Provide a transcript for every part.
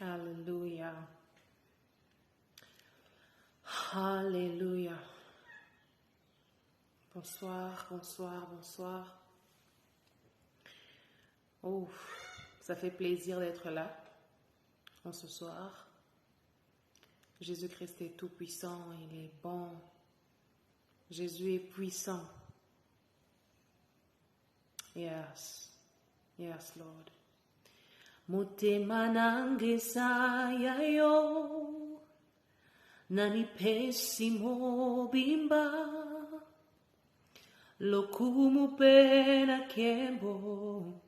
Alléluia. Alléluia. Bonsoir, bonsoir, bonsoir. Oh, ça fait plaisir d'être là en ce soir. Jésus-Christ est tout puissant, il est bon. Jésus est puissant. Yes, yes, Lord. Motema nange sayayo nani pessimo bimba lokumu pena kembo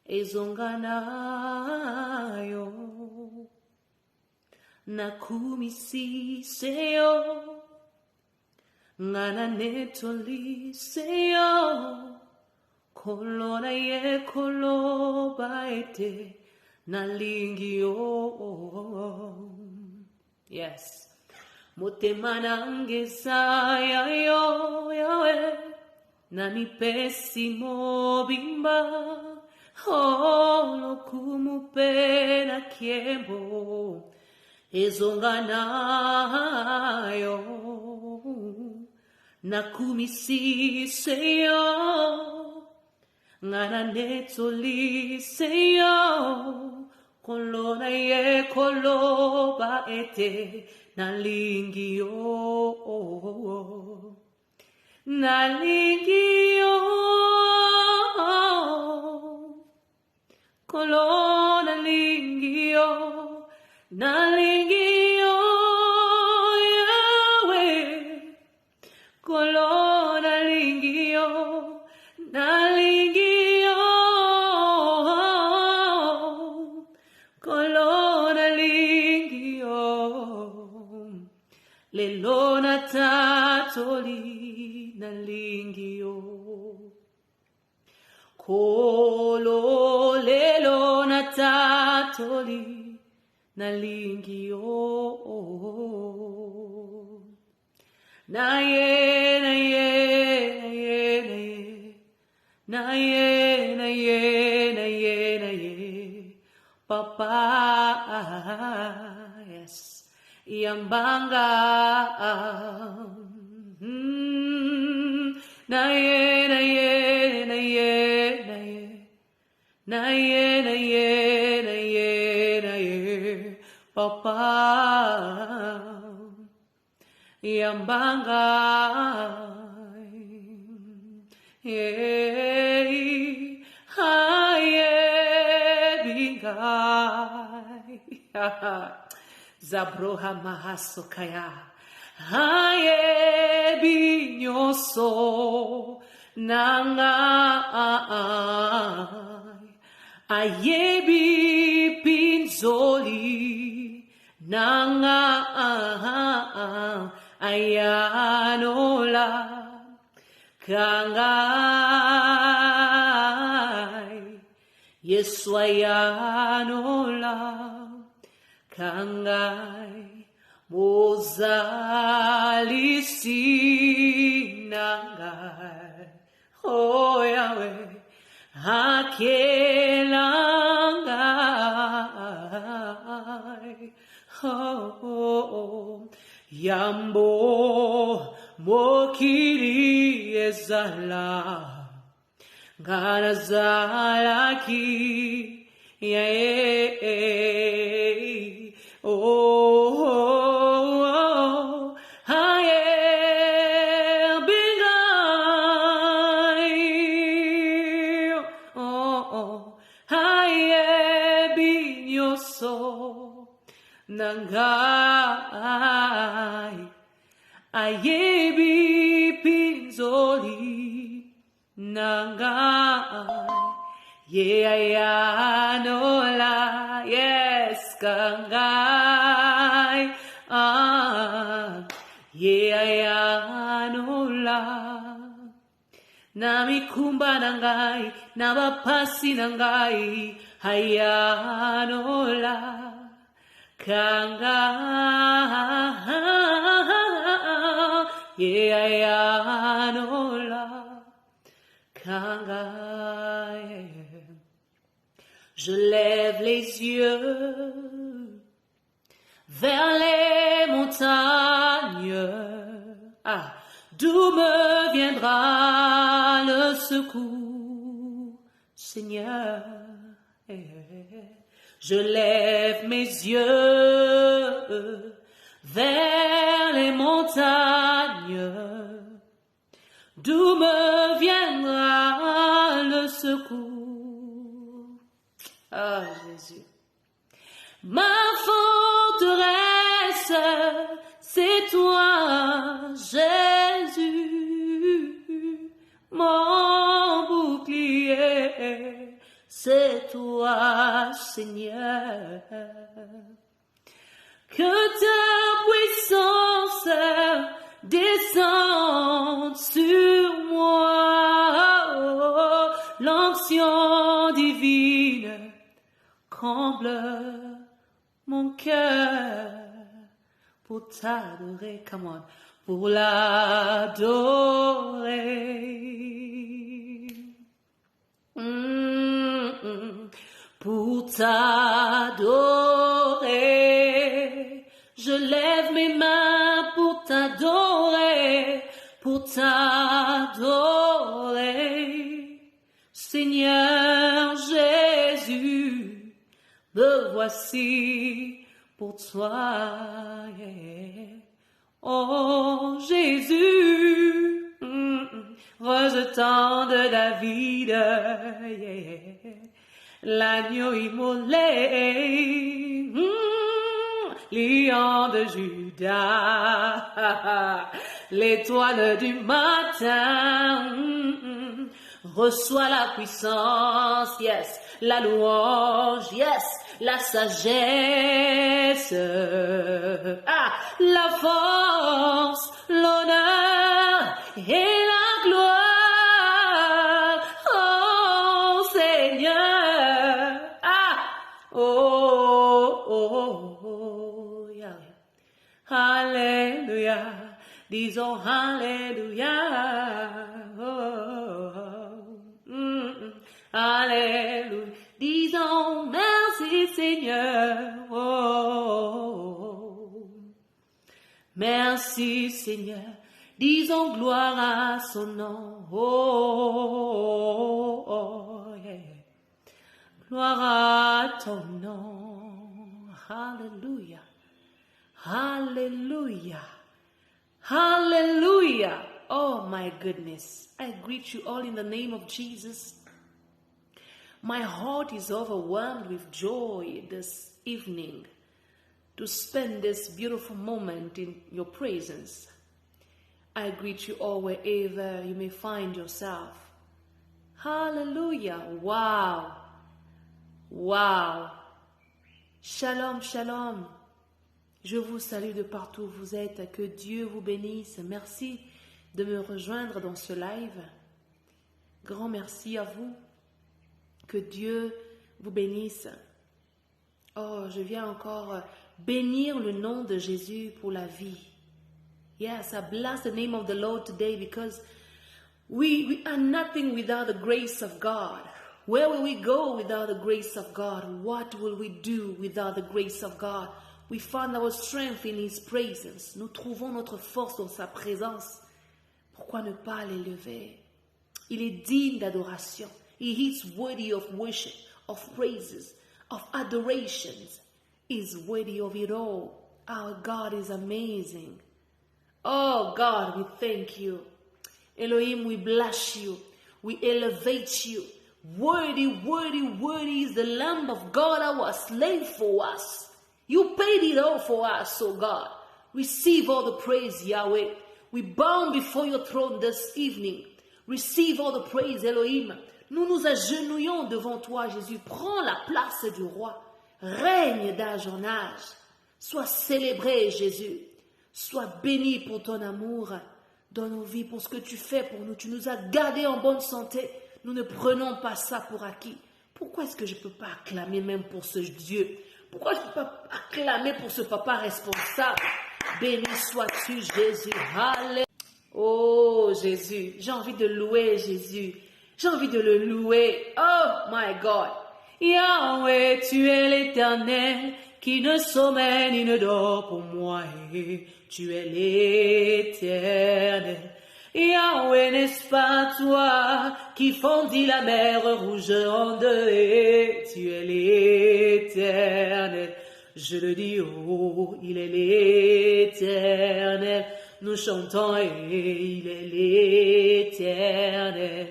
ezonganayo nakumisi seyo ngana netoli seyo kolona ye koloba ete nalingio. Yes. Motema nange sayayo yawe nani pessimo bimba lokumu pena kiembo ezonganayo nakumisi seyo ngana netoli seyo kolona ye koloba ete nalingio nalingio kolona lingio nalingio Yahweh kolona lingio nalingio kolona lingio lelona tatoli nalingio kolo lelona tatoli nalingio naye Papa, yes, Yambanga, naye, Papa, Yambanga, Zabroha mahasokaya haye binyoso nanga ayebi pinzoli nanga ayanola kangai Yesu ayanola kangai mozalisi nangai oh Yahweh akelangai oh yambo mokiri ezala Ganazalaki, yeah, oh, I am big oh, I am in your soul, Nangai, I am pinzoli. Nangai, yeah, nola, yes, kangai, yeah, nola. Namikumba nangai, nabapasi nangai, hayanola, kangai, yeah, nola. Je lève les yeux vers les montagnes. Ah, d'où me viendra le secours, Seigneur? Je lève mes yeux vers les montagnes. D'où me viendra le secours? Ah, Jésus. Ma forteresse, c'est toi, Jésus. Mon bouclier, c'est toi, Seigneur. Que ta puissance descende sur moi. L'onction divine comble mon cœur pour t'adorer, come on, pour l'adorer. Pour t'adorer, je lève mes mains pour t'adorer, Seigneur Jésus, me voici pour toi, yeah. Oh Jésus, rejetant de David, yeah. L'agneau immolé, lion de Judas, l'étoile du matin, reçois la puissance, yes, la louange, yes, la sagesse, la force, l'honneur et la gloire. Oh Seigneur, Yahweh. Alléluia, disons Alléluia. Alléluia, disons merci Seigneur. Merci Seigneur, disons gloire à son nom. Yeah. Gloire à ton nom. Hallelujah. Hallelujah. Hallelujah. Oh my goodness. I greet you all in the name of Jesus. My heart is overwhelmed with joy this evening to spend this beautiful moment in your presence. I greet you all wherever you may find yourself. Hallelujah. Wow. Wow. Shalom, shalom. Je vous salue de partout où vous êtes. Que Dieu vous bénisse. Merci de me rejoindre dans ce live. Grand merci à vous. Que Dieu vous bénisse. Oh, je viens encore bénir le nom de Jésus pour la vie. Yes, I bless the name of the Lord today because we are nothing without the grace of God. Where will we go without the grace of God? What will we do without the grace of God? We find our strength in His presence. Nous trouvons notre force dans sa présence. Pourquoi ne pas l'élever? Il est digne d'adoration. He is worthy of worship, of praises, of adorations. He is worthy of it all. Our God is amazing. Oh God, we thank you. Elohim, we bless you. We elevate you. Worthy, worthy, worthy is the Lamb of God that was slain for us. You paid it all for us, oh God. Receive all the praise, Yahweh. We bow before your throne this evening. Receive all the praise, Elohim. Nous nous agenouillons devant toi, Jésus. Prends la place du roi. Règne d'âge en âge. Sois célébré, Jésus. Sois béni pour ton amour dans nos vies, pour ce que tu fais pour nous. Tu nous as gardés en bonne santé. Nous ne prenons pas ça pour acquis. Pourquoi est-ce que je ne peux pas acclamer même pour ce Dieu? Pourquoi je ne peux pas acclamer pour ce papa responsable? Béni sois-tu, Jésus. Alléluia. Oh, Jésus. J'ai envie de louer Jésus. J'ai envie de le louer. Oh, my God. Yahweh, tu es l'Éternel qui ne sommeille ni ne dort pour moi. Tu es l'Éternel. Yahweh, n'est-ce pas toi qui fondis la mer rouge en deux? Tu es l'Éternel. Je le dis, oh, il est l'Éternel. Nous chantons et il est l'Éternel.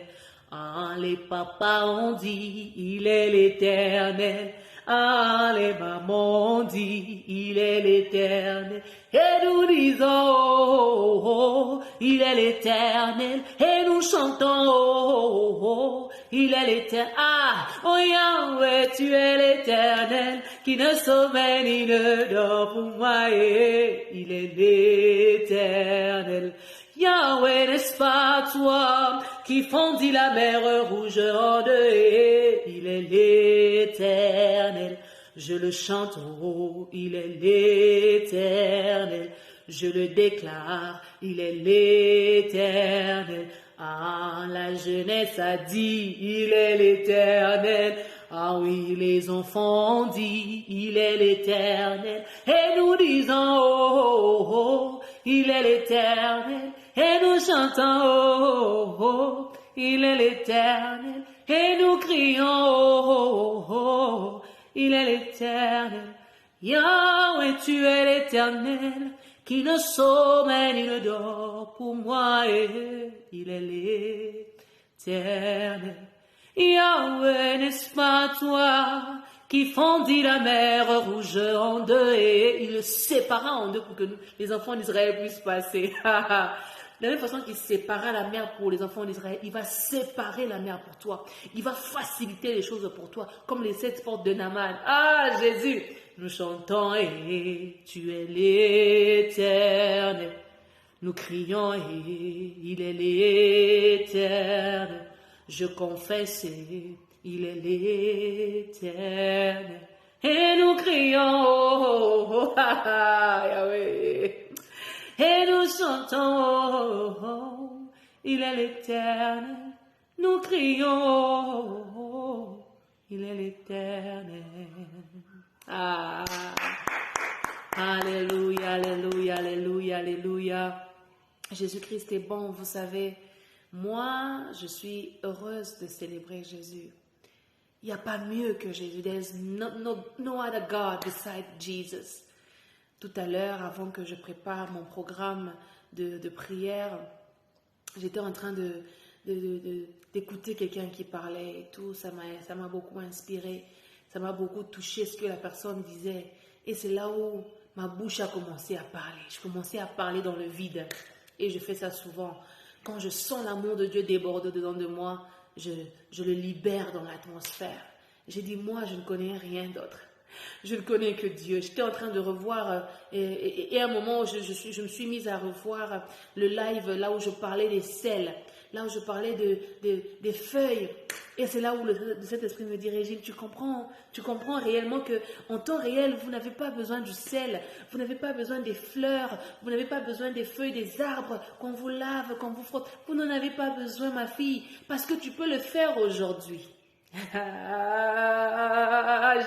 Ah, les papas ont dit, il est l'Éternel. Ah, les mamans ont dit, il est l'Éternel. Et nous disons, oh, oh, il est l'Éternel. Et nous chantons, oh, oh, il est l'Éternel. Ah, oh Yahweh, tu es l'Éternel, qui ne sommeille ni ne dort pour moi. Et il est l'Éternel. Yahweh, n'est-ce pas toi qui fondis la mer rouge en deux? Il est l'Éternel. Je le chante, oh, il est l'Éternel. Je le déclare, il est l'Éternel. Ah, la jeunesse a dit, il est l'Éternel. Ah oui, les enfants ont dit, il est l'Éternel. Et nous disons, oh, oh, oh, il est l'Éternel. Et nous chantons, oh, oh, oh, il est l'Éternel. Et nous crions, oh, oh, oh, il est l'Éternel. Yahweh, tu es l'Éternel, qui ne sommeille ni ne dort pour moi. Et il est l'Éternel. Yahweh, n'est-ce pas toi qui fondit la mer rouge en deux et il le sépara en deux pour que les enfants d'Israël puissent passer. De la même façon qu'il sépara la mer pour les enfants d'Israël, il va séparer la mer pour toi. Il va faciliter les choses pour toi, comme les 7 portes de Naaman. Ah, Jésus, nous chantons et tu es l'Éternel. Nous crions et il est l'Éternel. Je confesse et il est l'Éternel. Et nous crions, oh, oh, ah, Yahweh. Et nous chantons, oh, oh, il est l'Éternel. Nous crions, oh, oh, il est l'Éternel. Ah, alléluia, alléluia, alléluia, alléluia. Jésus-Christ est bon, vous savez. Moi, je suis heureuse de célébrer Jésus. Il n'y a pas mieux que Jésus. There's no other God beside Jesus. Tout à l'heure, avant que je prépare mon programme de prière, j'étais en train d'écouter quelqu'un qui parlait et tout. Ça m'a beaucoup inspiré. Ça m'a beaucoup touché ce que la personne disait. Et c'est là où ma bouche a commencé à parler. Je commençais à parler dans le vide. Et je fais ça souvent. Quand je sens l'amour de Dieu déborder dedans de moi, je le libère dans l'atmosphère. J'ai dit, moi, je ne connais rien d'autre. Je ne connais que Dieu. J'étais en train de revoir, et à un moment, je me suis mise à revoir le live, là où je parlais des sels, là où je parlais des feuilles. Et c'est là où cet esprit me dit, Régine, tu comprends réellement qu'en temps réel, vous n'avez pas besoin du sel, vous n'avez pas besoin des fleurs, vous n'avez pas besoin des feuilles, des arbres, qu'on vous lave, qu'on vous frotte. Vous n'en avez pas besoin, ma fille, parce que tu peux le faire aujourd'hui.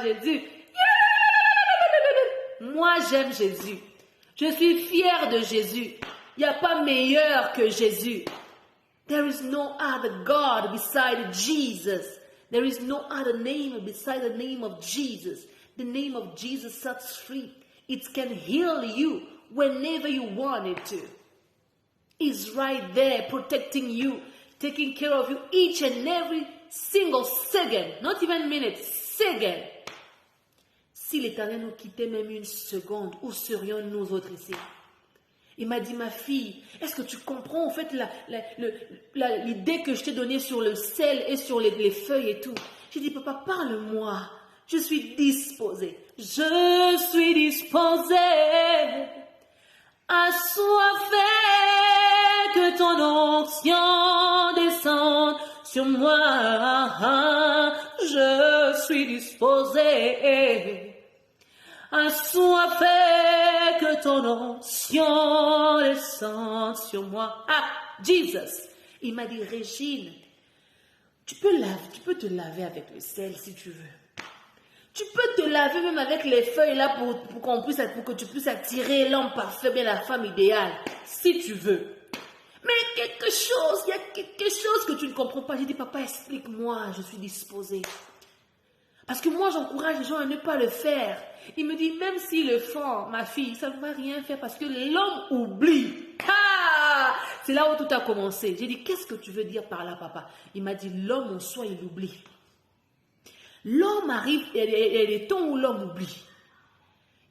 Jésus. Moi, j'aime Jésus. Je suis fière de Jésus. Il n'y a pas meilleur que Jésus. There is no other God beside Jesus. There is no other name beside the name of Jesus. The name of Jesus sets free. It can heal you whenever you want it to. He's right there protecting you, taking care of you each and every single second. Not even minute, second. Si l'Éternel nous quittait même une seconde, où serions-nous autres ici? Il m'a dit, ma fille, est-ce que tu comprends en fait l'idée que je t'ai donnée sur le sel et sur les feuilles et tout? J'ai dit, papa, parle-moi. Je suis disposée. Je suis disposée. Assoiffée que ton onction descende sur moi. Je suis disposée. Assoiffé que ton onction descende sur moi. Ah, Jesus. Il m'a dit, Régine, tu peux te laver avec le sel si tu veux. Tu peux te laver même avec les feuilles là pour que tu puisses attirer l'homme parfait, bien la femme idéale, si tu veux. Mais il y a quelque chose que tu ne comprends pas. J'ai dit, papa, explique-moi, je suis disposée. Parce que moi, j'encourage les gens à ne pas le faire. Il me dit, même s'ils le font, ma fille, ça ne va rien faire parce que l'homme oublie. Ah! C'est là où tout a commencé. J'ai dit, qu'est-ce que tu veux dire par là, papa? Il m'a dit, l'homme en soi, il oublie. L'homme arrive, il y a des temps où l'homme oublie.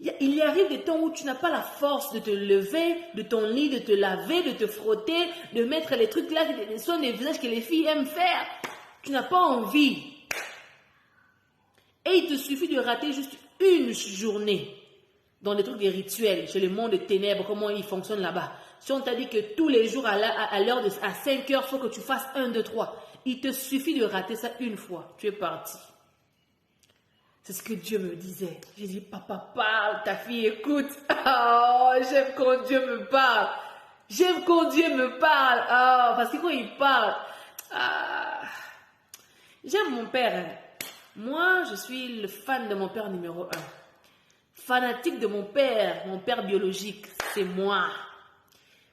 Il y arrive des temps où tu n'as pas la force de te lever de ton lit, de te laver, de te frotter, de mettre les trucs là, les soins des visages que les filles aiment faire. Tu n'as pas envie. Et il te suffit de rater juste une journée dans les trucs des rituels, chez le monde des ténèbres, comment ils fonctionnent là-bas. Si on t'a dit que tous les jours à 5 heures, il faut que tu fasses 1, 2, 3. Il te suffit de rater ça une fois. Tu es parti. C'est ce que Dieu me disait. J'ai dit, papa, parle, ta fille écoute. Oh, j'aime quand Dieu me parle. J'aime quand Dieu me parle. Oh, parce que quand il parle, j'aime mon père. Moi, je suis le fan de mon père numéro 1. Fanatique de mon père biologique, c'est moi.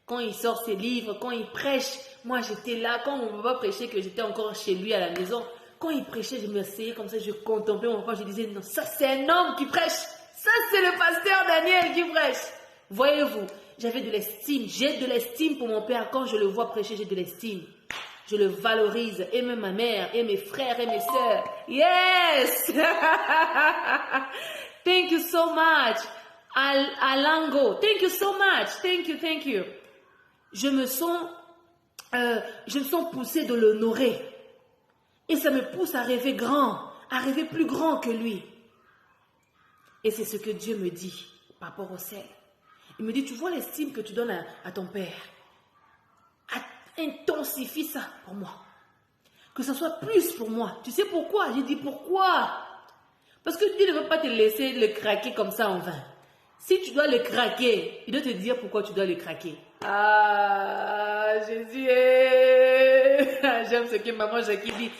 Quand il sort ses livres, quand il prêche, moi j'étais là. Quand mon papa prêchait, que j'étais encore chez lui à la maison, quand il prêchait, je m'asseyais comme ça, je contemplais mon papa, je disais, non, ça c'est un homme qui prêche. Ça c'est le pasteur Daniel qui prêche. Voyez-vous, j'avais de l'estime, j'ai de l'estime pour mon père. Quand je le vois prêcher, j'ai de l'estime. Je le valorise, et même ma mère, et mes frères, et mes sœurs. Yes! Thank you so much. Alango, thank you so much. Thank you. Je me sens poussée de l'honorer. Et ça me pousse à rêver grand, à rêver plus grand que lui. Et c'est ce que Dieu me dit par rapport au sel. Il me dit, tu vois l'estime que tu donnes à ton père. Intensifie ça pour moi. Que ça soit plus pour moi. Tu sais pourquoi? J'ai dit pourquoi? Parce que Dieu ne veut pas te laisser le craquer comme ça en vain. Si tu dois le craquer, il doit te dire pourquoi tu dois le craquer. Ah, Jésus, j'aime ce que maman Jackie dit.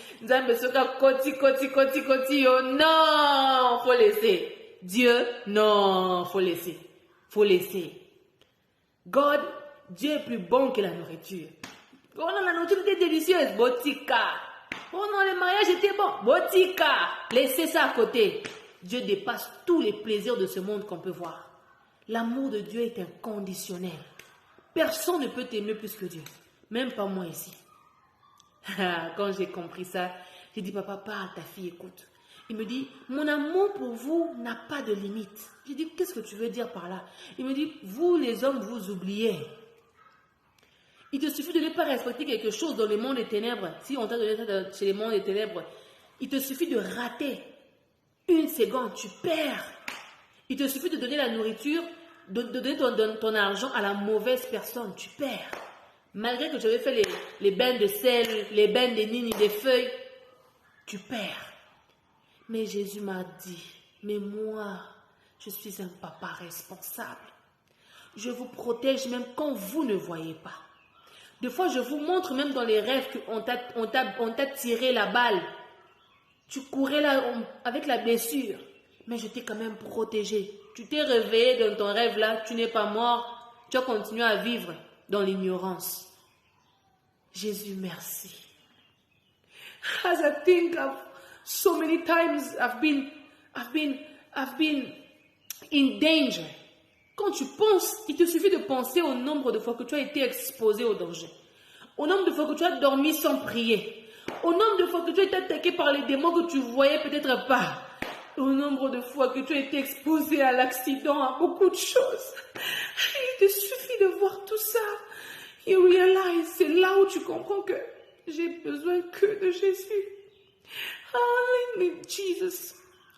Oh non, faut laisser. Dieu, non, faut laisser. Faut laisser. Dieu est plus bon que la nourriture. Oh non, la nourriture était délicieuse. Botika. Oh non, le mariage était bon. Botika. Laissez ça à côté. Dieu dépasse tous les plaisirs de ce monde qu'on peut voir. L'amour de Dieu est inconditionnel. Personne ne peut t'aimer plus que Dieu. Même pas moi ici. Quand j'ai compris ça, j'ai dit, papa, parle, ta fille, écoute. Il me dit, mon amour pour vous n'a pas de limite. J'ai dit, qu'est-ce que tu veux dire par là? Il me dit, vous les hommes, vous oubliez. Il te suffit de ne pas respecter quelque chose dans le monde des ténèbres. Si on t'a donné ça chez les mondes des ténèbres, il te suffit de rater une seconde, tu perds. Il te suffit de donner la nourriture, de donner ton argent à la mauvaise personne, tu perds. Malgré que j'avais fait les bains de sel, les bains de nini, des feuilles, tu perds. Mais Jésus m'a dit, mais moi, je suis un papa responsable. Je vous protège même quand vous ne voyez pas. Des fois, je vous montre même dans les rêves qu'on t'a tiré la balle. Tu courais là avec la blessure, mais je t'ai quand même protégé. Tu t'es réveillé dans ton rêve là, tu n'es pas mort. Tu as continué à vivre dans l'ignorance. Jésus, merci. As I think of so many times I've been in danger. Quand tu penses, il te suffit de penser au nombre de fois que tu as été exposé au danger. Au nombre de fois que tu as dormi sans prier. Au nombre de fois que tu as été attaqué par les démons que tu voyais peut-être pas. Au nombre de fois que tu as été exposé à l'accident, à beaucoup de choses. Il te suffit de voir tout ça. You realize, c'est là où tu comprends que j'ai besoin que de Jésus. I only need Jesus.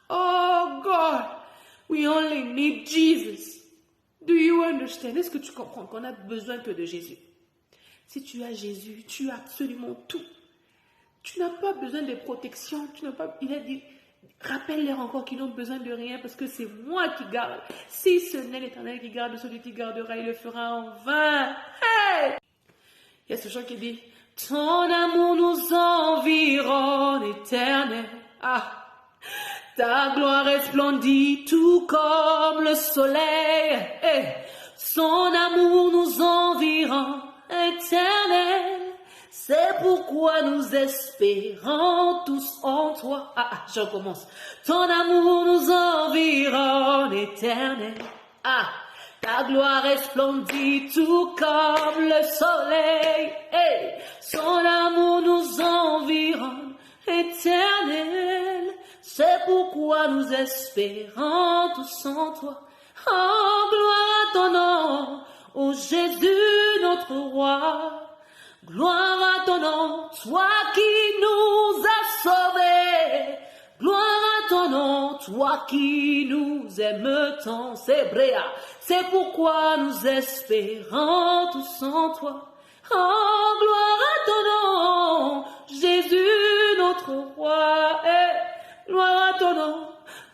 Oh God, we only need Jesus. Do you understand? Est-ce que tu comprends qu'on a besoin que de Jésus? Si tu as Jésus, tu as absolument tout. Tu n'as pas besoin de protection. Il a dit, rappelle-leur encore qu'ils n'ont besoin de rien parce que c'est moi qui garde. Si ce n'est l'Éternel qui garde, celui qui gardera, il le fera en vain. Hey! Il y a ce chant qui dit, ton amour nous environne, Éternel. Ah! Ta gloire resplendit tout comme le soleil. Son amour nous environne, éternel. C'est pourquoi nous espérons tous en toi. Je recommence. Ton amour nous environne, éternel. Ta gloire resplendit tout comme le soleil. Son amour nous environne, éternel. C'est pourquoi nous espérons tous en toi. Oh, gloire à ton nom, ô Jésus notre roi. Gloire à ton nom, toi qui nous as sauvés. Gloire à ton nom, toi qui nous aimes tant. C'est Bréa. C'est pourquoi nous espérons tous en toi. Oh, gloire à ton nom, Jésus notre roi. Gloire à ton nom,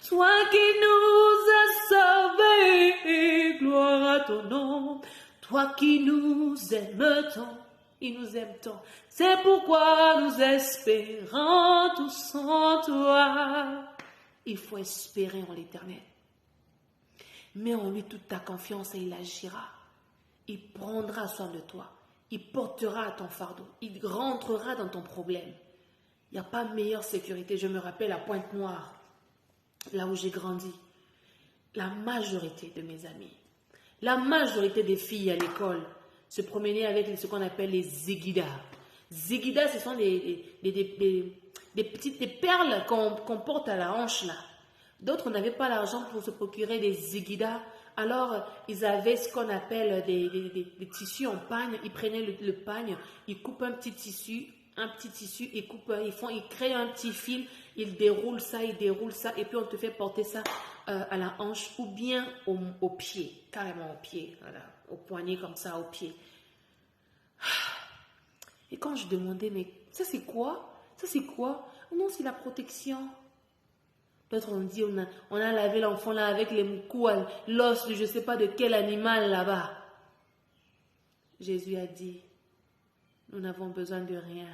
toi qui nous as sauvés. Gloire à ton nom, toi qui nous aimes tant. Il nous aime tant. C'est pourquoi nous espérons tous en toi. Il faut espérer en l'Éternel. Mets en lui toute ta confiance et il agira. Il prendra soin de toi. Il portera ton fardeau. Il rentrera dans ton problème. Il n'y a pas meilleure sécurité. Je me rappelle à Pointe-Noire, là où j'ai grandi. La majorité de mes amis, la majorité des filles à l'école se promenaient avec ce qu'on appelle les zigidas. Zigidas, ce sont des perles qu'on porte à la hanche là. D'autres n'avaient pas l'argent pour se procurer des zigidas. Alors, ils avaient ce qu'on appelle des tissus en pagne. Ils prenaient le pagne, ils coupent un petit tissu, ils créent un petit fil, ils déroulent ça, et puis on te fait porter ça à la hanche ou bien au pied, carrément au pied, voilà, au poignet comme ça, au pied. Et quand je demandais, mais ça c'est quoi? Ça c'est quoi? Non, c'est la protection. D'autres on dit, on a lavé l'enfant là avec les moukou, l'os de je ne sais pas de quel animal là-bas. Jésus a dit, nous n'avons besoin de rien.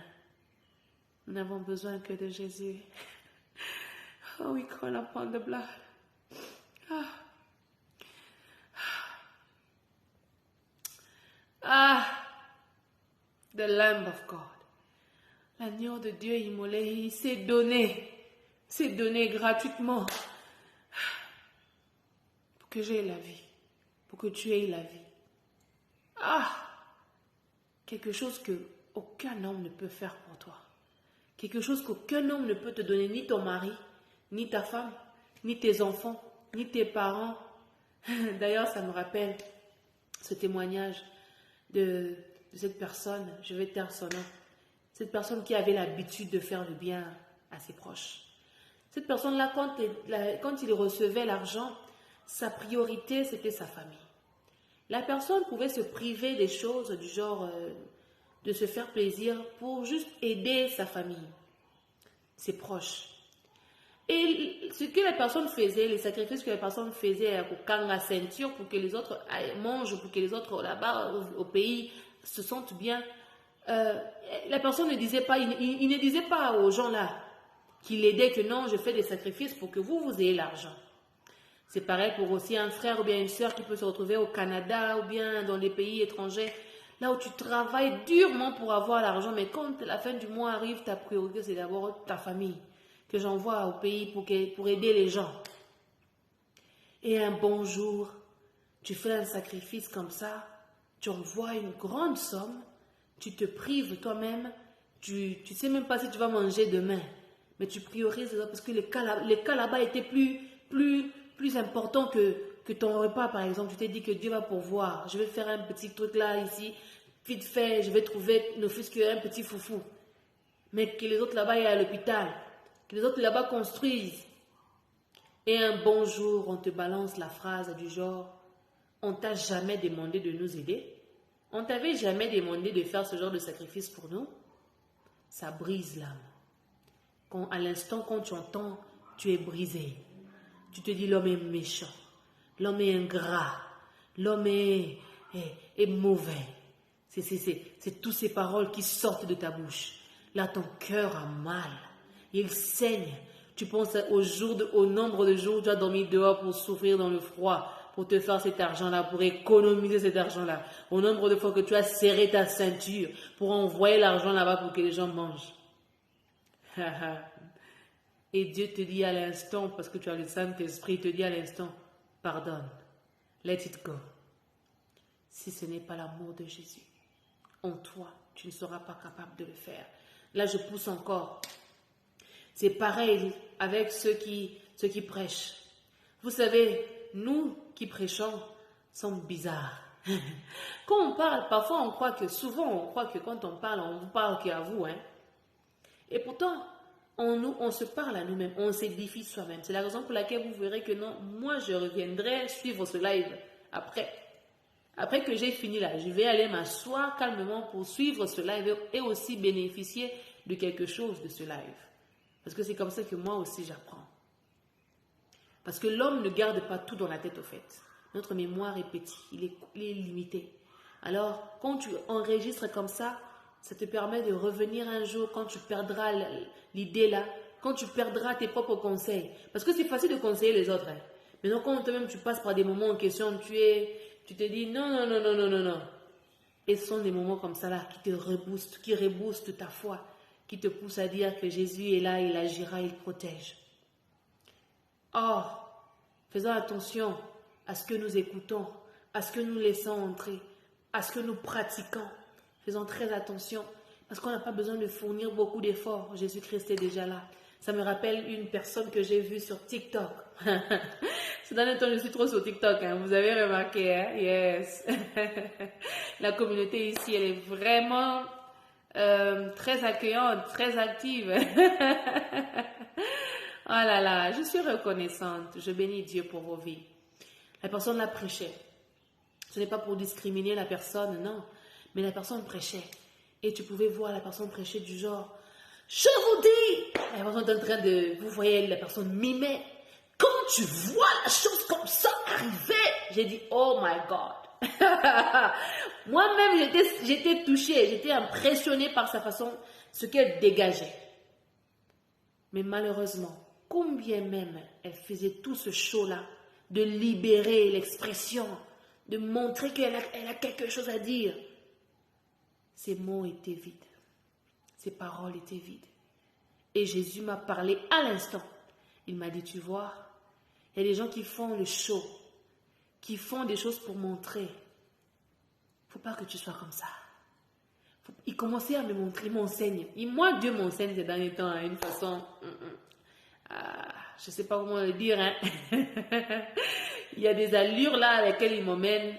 Nous n'avons besoin que de Jésus. Oh, we call upon the blood. The Lamb of God. L'agneau de Dieu immolé, il s'est donné gratuitement pour que j'aie la vie, pour que tu aies la vie. Quelque chose que aucun homme ne peut faire pour toi. Quelque chose qu'aucun homme ne peut te donner, ni ton mari, ni ta femme, ni tes enfants, ni tes parents. D'ailleurs, ça me rappelle ce témoignage de cette personne, je vais taire son nom, cette personne qui avait l'habitude de faire le bien à ses proches. Cette personne-là, quand il recevait l'argent, sa priorité, c'était sa famille. La personne pouvait se priver des choses du genre de se faire plaisir pour juste aider sa famille, ses proches. Et ce que la personne faisait, les sacrifices que la personne faisait pour quand la ceinture, pour que les autres mangent, pour que les autres là-bas au pays se sentent bien, la personne ne disait pas, il ne disait pas aux gens là qu'il aidait que non, je fais des sacrifices pour que vous ayez l'argent. C'est pareil pour aussi un frère ou bien une soeur qui peut se retrouver au Canada ou bien dans les pays étrangers, là où tu travailles durement pour avoir l'argent, mais quand la fin du mois arrive, ta priorité c'est d'abord ta famille, que j'envoie au pays pour aider les gens. Et un bon jour, tu fais un sacrifice comme ça, tu envoies une grande somme, tu te prives toi-même, tu ne sais même pas si tu vas manger demain, mais tu priorises parce que les cas là-bas étaient plus importants que ton repas, par exemple. Tu t'es dit que Dieu va pourvoir, je vais faire un petit truc là, ici, vite fait, je vais trouver ne fût-ce qu'un petit foufou. Mais que les autres là-bas aient à l'hôpital, que les autres là-bas construisent. Et un bon jour, on te balance la phrase du genre, on t'a jamais demandé de nous aider? On t'avait jamais demandé de faire ce genre de sacrifice pour nous? Ça brise l'âme. À l'instant, quand tu entends, tu es brisé. Tu te dis, l'homme est méchant, l'homme est ingrat, l'homme est mauvais. C'est toutes ces paroles qui sortent de ta bouche. Là, ton cœur a mal, il saigne, Tu penses au nombre de jours où tu as dormi dehors pour souffrir dans le froid, pour te faire cet argent-là, pour économiser cet argent-là. Au nombre de fois que tu as serré ta ceinture pour envoyer l'argent là-bas pour que les gens mangent. Et Dieu te dit à l'instant, parce que tu as le Saint-Esprit, il te dit à l'instant, pardonne, let it go. Si ce n'est pas l'amour de Jésus en toi, tu ne seras pas capable de le faire. Là, je pousse encore. C'est pareil avec ceux qui prêchent. Vous savez, nous qui prêchons sommes bizarres. Quand on parle, parfois on croit que, souvent on croit que quand on parle, on vous parle qu'à vous. Hein? Et pourtant, on se parle à nous-mêmes, on s'édifie soi-même. C'est la raison pour laquelle vous verrez que non, moi je reviendrai suivre ce live après. Après que j'ai fini là, je vais aller m'asseoir calmement pour suivre ce live et aussi bénéficier de quelque chose de ce live. Parce que c'est comme ça que moi aussi j'apprends. Parce que l'homme ne garde pas tout dans la tête au fait. Notre mémoire est petit, il est limité. Alors, quand tu enregistres comme ça te permet de revenir un jour quand tu perdras l'idée là, quand tu perdras tes propres conseils. Parce que c'est facile de conseiller les autres. Hein. Maintenant, quand toi-même tu passes par des moments en question, tu te dis non. Et ce sont des moments comme ça là qui te reboostent, qui reboostent ta foi, qui te poussent à dire que Jésus est là, il agira, il protège. Or, faisons attention à ce que nous écoutons, à ce que nous laissons entrer, à ce que nous pratiquons. Faisons très attention parce qu'on n'a pas besoin de fournir beaucoup d'efforts. Jésus-Christ est déjà là. Ça me rappelle une personne que j'ai vue sur TikTok. Ces derniers temps, je suis trop sur TikTok. Hein. Vous avez remarqué, hein? Yes. La communauté ici, elle est vraiment très accueillante, très active. Oh là là, je suis reconnaissante. Je bénis Dieu pour vos vies. La personne l'a prêché. Ce n'est pas pour discriminer la personne, non. Mais la personne prêchait. Et tu pouvais voir la personne prêcher du genre, je vous dis, la personne est en train de, vous voyez, la personne mimait. Quand tu vois la chose comme ça arriver, j'ai dit, oh my God. Moi-même, j'étais touchée, j'étais impressionnée par sa façon, ce qu'elle dégageait. Mais malheureusement, combien même elle faisait tout ce show-là, de libérer l'expression, de montrer qu'elle a quelque chose à dire. Ses mots étaient vides. Ses paroles étaient vides. Et Jésus m'a parlé à l'instant. Il m'a dit, tu vois, il y a des gens qui font le show, qui font des choses pour montrer. Il ne faut pas que tu sois comme ça. Il commençait à me montrer, il m'enseigne. Moi, Dieu m'enseigne ces derniers temps à une façon... je ne sais pas comment le dire. Hein. Il y a des allures là à lesquelles il m'emmène.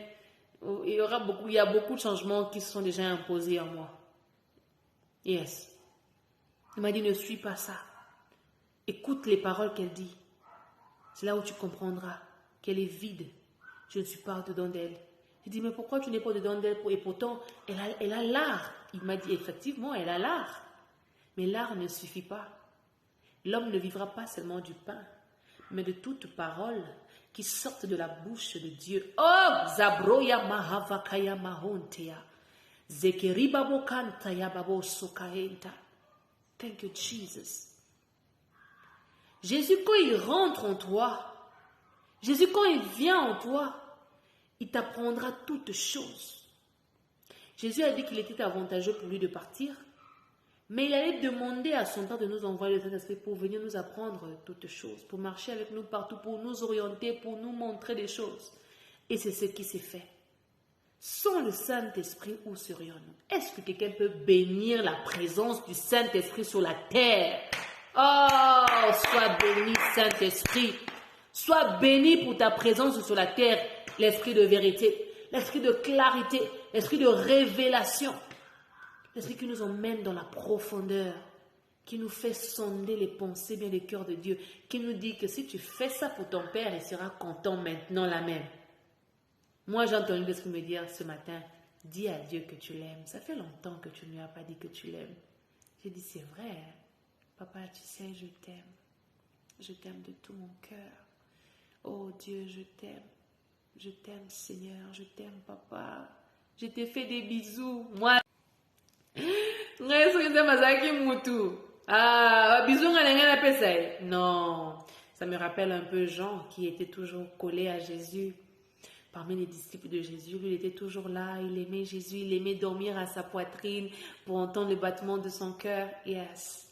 Il y a beaucoup de changements qui se sont déjà imposés en moi. Yes. Il m'a dit, ne suis pas ça. Écoute les paroles qu'elle dit. C'est là où tu comprendras qu'elle est vide. Je ne suis pas dedans d'elle. Je dis, mais pourquoi tu n'es pas dedans d'elle? Et pourtant, elle a l'art. Il m'a dit, effectivement, elle a l'art. Mais l'art ne suffit pas. L'homme ne vivra pas seulement du pain, mais de toute parole qui sortent de la bouche de Dieu. Oh, Zabroya Mahavakaya Mahontea. Zekeribabo Kantaya Babo Sokahenta. Thank you, Jesus. Jésus, quand il rentre en toi, Jésus, quand il vient en toi, il t'apprendra toutes choses. Jésus a dit qu'il était avantageux pour lui de partir, mais il allait demander à son Père de nous envoyer le Saint-Esprit pour venir nous apprendre toutes choses, pour marcher avec nous partout, pour nous orienter, pour nous montrer des choses. Et c'est ce qui s'est fait. Sans le Saint-Esprit, où serions-nous? Est-ce que quelqu'un peut bénir la présence du Saint-Esprit sur la terre? Oh, sois béni, Saint-Esprit. Sois béni pour ta présence sur la terre, l'Esprit de vérité, l'Esprit de clarité, l'Esprit de révélation. L'Esprit qui nous emmène dans la profondeur, qui nous fait sonder les pensées, bien les cœurs de Dieu, qui nous dit que si tu fais ça pour ton Père, il sera content maintenant la même. Moi, j'ai entendu l'Esprit me dire ce matin, dis à Dieu que tu l'aimes. Ça fait longtemps que tu ne lui as pas dit que tu l'aimes. J'ai dit, c'est vrai, hein? Papa, tu sais, je t'aime. Je t'aime de tout mon cœur. Oh Dieu, je t'aime. Je t'aime, Seigneur. Je t'aime, Papa. Je t'ai fait des bisous. Moi, Ah, bisous, non. Ça me rappelle un peu Jean qui était toujours collé à Jésus. Parmi les disciples de Jésus, lui, il était toujours là. Il aimait Jésus, il aimait dormir à sa poitrine pour entendre le battement de son cœur. Yes.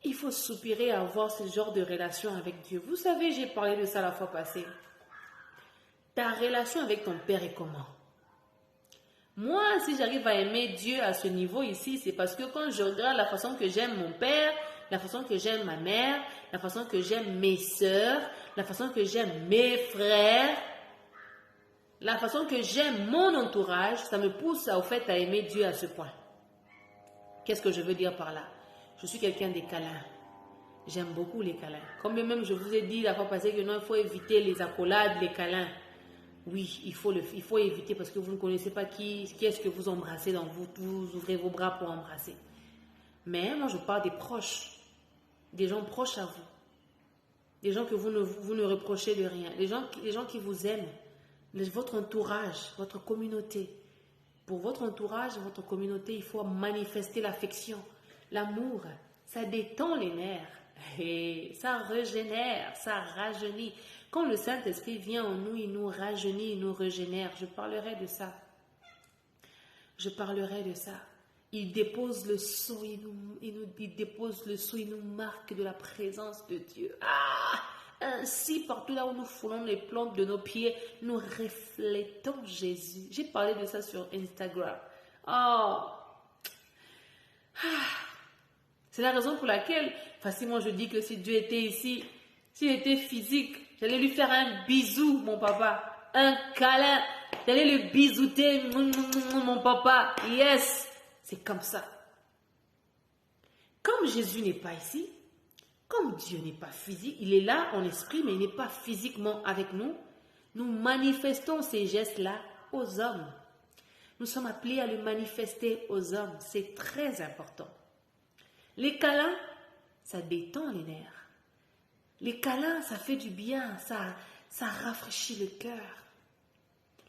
Il faut soupirer à avoir ce genre de relation avec Dieu. Vous savez, j'ai parlé de ça la fois passée. Ta relation avec ton Père est comment? Moi, si j'arrive à aimer Dieu à ce niveau ici, c'est parce que quand je regarde la façon que j'aime mon père, la façon que j'aime ma mère, la façon que j'aime mes sœurs, la façon que j'aime mes frères, la façon que j'aime mon entourage, ça me pousse au fait à aimer Dieu à ce point. Qu'est-ce que je veux dire par là? Je suis quelqu'un des câlins. J'aime beaucoup les câlins. Comme même je vous ai dit la fois passée que non, il faut éviter les accolades, les câlins. Oui, il faut éviter parce que vous ne connaissez pas qui est-ce que vous embrassez, donc vous ouvrez vos bras pour embrasser. Mais moi, je parle des proches, des gens proches à vous, des gens que vous ne reprochez de rien, des gens qui vous aiment, votre entourage, votre communauté. Pour votre entourage, votre communauté, il faut manifester l'affection, l'amour. Ça détend les nerfs et ça régénère, ça rajeunit. Quand le Saint-Esprit vient en nous, il nous rajeunit, il nous régénère. Je parlerai de ça. Je parlerai de ça. Il dépose le sceau, il dépose le sceau, il nous marque de la présence de Dieu. Ainsi, partout là où nous foulons les plantes de nos pieds, nous reflétons Jésus. J'ai parlé de ça sur Instagram. C'est la raison pour laquelle, facilement je dis que si Dieu était ici, s'il était physique, j'allais lui faire un bisou, mon papa. Un câlin. J'allais le bisouter, mon papa. Yes. C'est comme ça. Comme Jésus n'est pas ici, comme Dieu n'est pas physique, il est là en esprit, mais il n'est pas physiquement avec nous, nous manifestons ces gestes-là aux hommes. Nous sommes appelés à le manifester aux hommes. C'est très important. Les câlins, ça détend les nerfs. Les câlins, ça fait du bien, ça rafraîchit le cœur.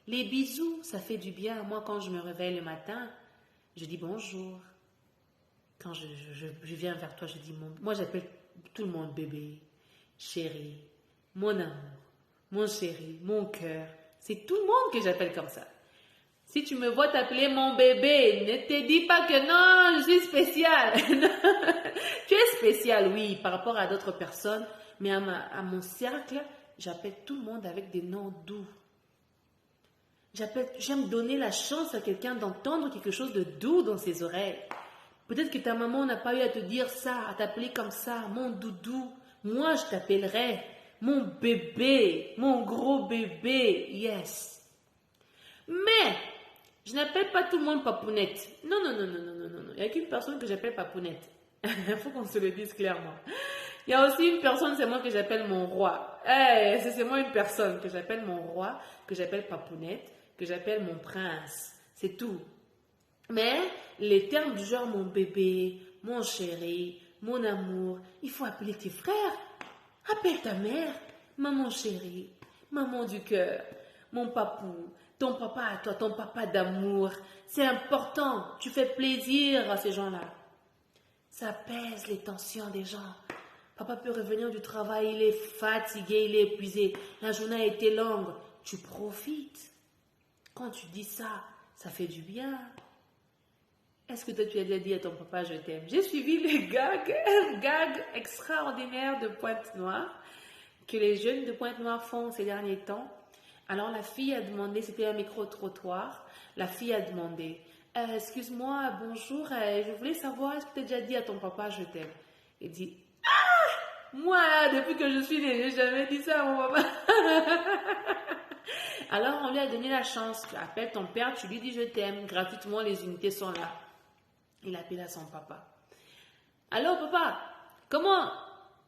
Les bisous, ça fait du bien. Moi, quand je me réveille le matin, je dis bonjour. Quand je viens vers toi, je dis moi, j'appelle tout le monde bébé, chéri, mon amour, mon chéri, mon cœur. C'est tout le monde que j'appelle comme ça. Si tu me vois t'appeler mon bébé, ne te dis pas que non, je suis spécial. Tu es spécial, oui, par rapport à d'autres personnes. Mais à mon cercle, j'appelle tout le monde avec des noms doux. J'aime donner la chance à quelqu'un d'entendre quelque chose de doux dans ses oreilles. Peut-être que ta maman n'a pas eu à te dire ça, à t'appeler comme ça, mon doudou. Moi, je t'appellerai mon bébé, mon gros bébé, yes. Mais, je n'appelle pas tout le monde papounette. Non. Il n'y a qu'une personne que j'appelle papounette. Il faut qu'on se le dise clairement. Il y a aussi une personne, c'est moi que j'appelle mon roi. C'est moi une personne que j'appelle mon roi, que j'appelle papounette, que j'appelle mon prince. C'est tout. Mais les termes du genre mon bébé, mon chéri, mon amour, il faut appeler tes frères. Appelle ta mère, maman chérie, maman du cœur, mon papou, ton papa à toi, ton papa d'amour. C'est important, tu fais plaisir à ces gens-là. Ça apaise les tensions des gens. Papa peut revenir du travail, il est fatigué, il est épuisé. La journée a été longue. Tu profites. Quand tu dis ça, ça fait du bien. Est-ce que toi, tu as déjà dit à ton papa, je t'aime? J'ai suivi les gags extraordinaires de Pointe-Noire que les jeunes de Pointe-Noire font ces derniers temps. Alors, la fille a demandé, c'était un micro-trottoir, la fille a demandé, excuse-moi, bonjour, je voulais savoir, est-ce que tu as déjà dit à ton papa, je t'aime? Il dit, moi, depuis que je suis née, j'ai jamais dit ça à mon papa. Alors, on lui a donné la chance. Tu appelles ton père, tu lui dis je t'aime. Gratuitement, les unités sont là. Il appelle à son papa. Allô, papa, comment?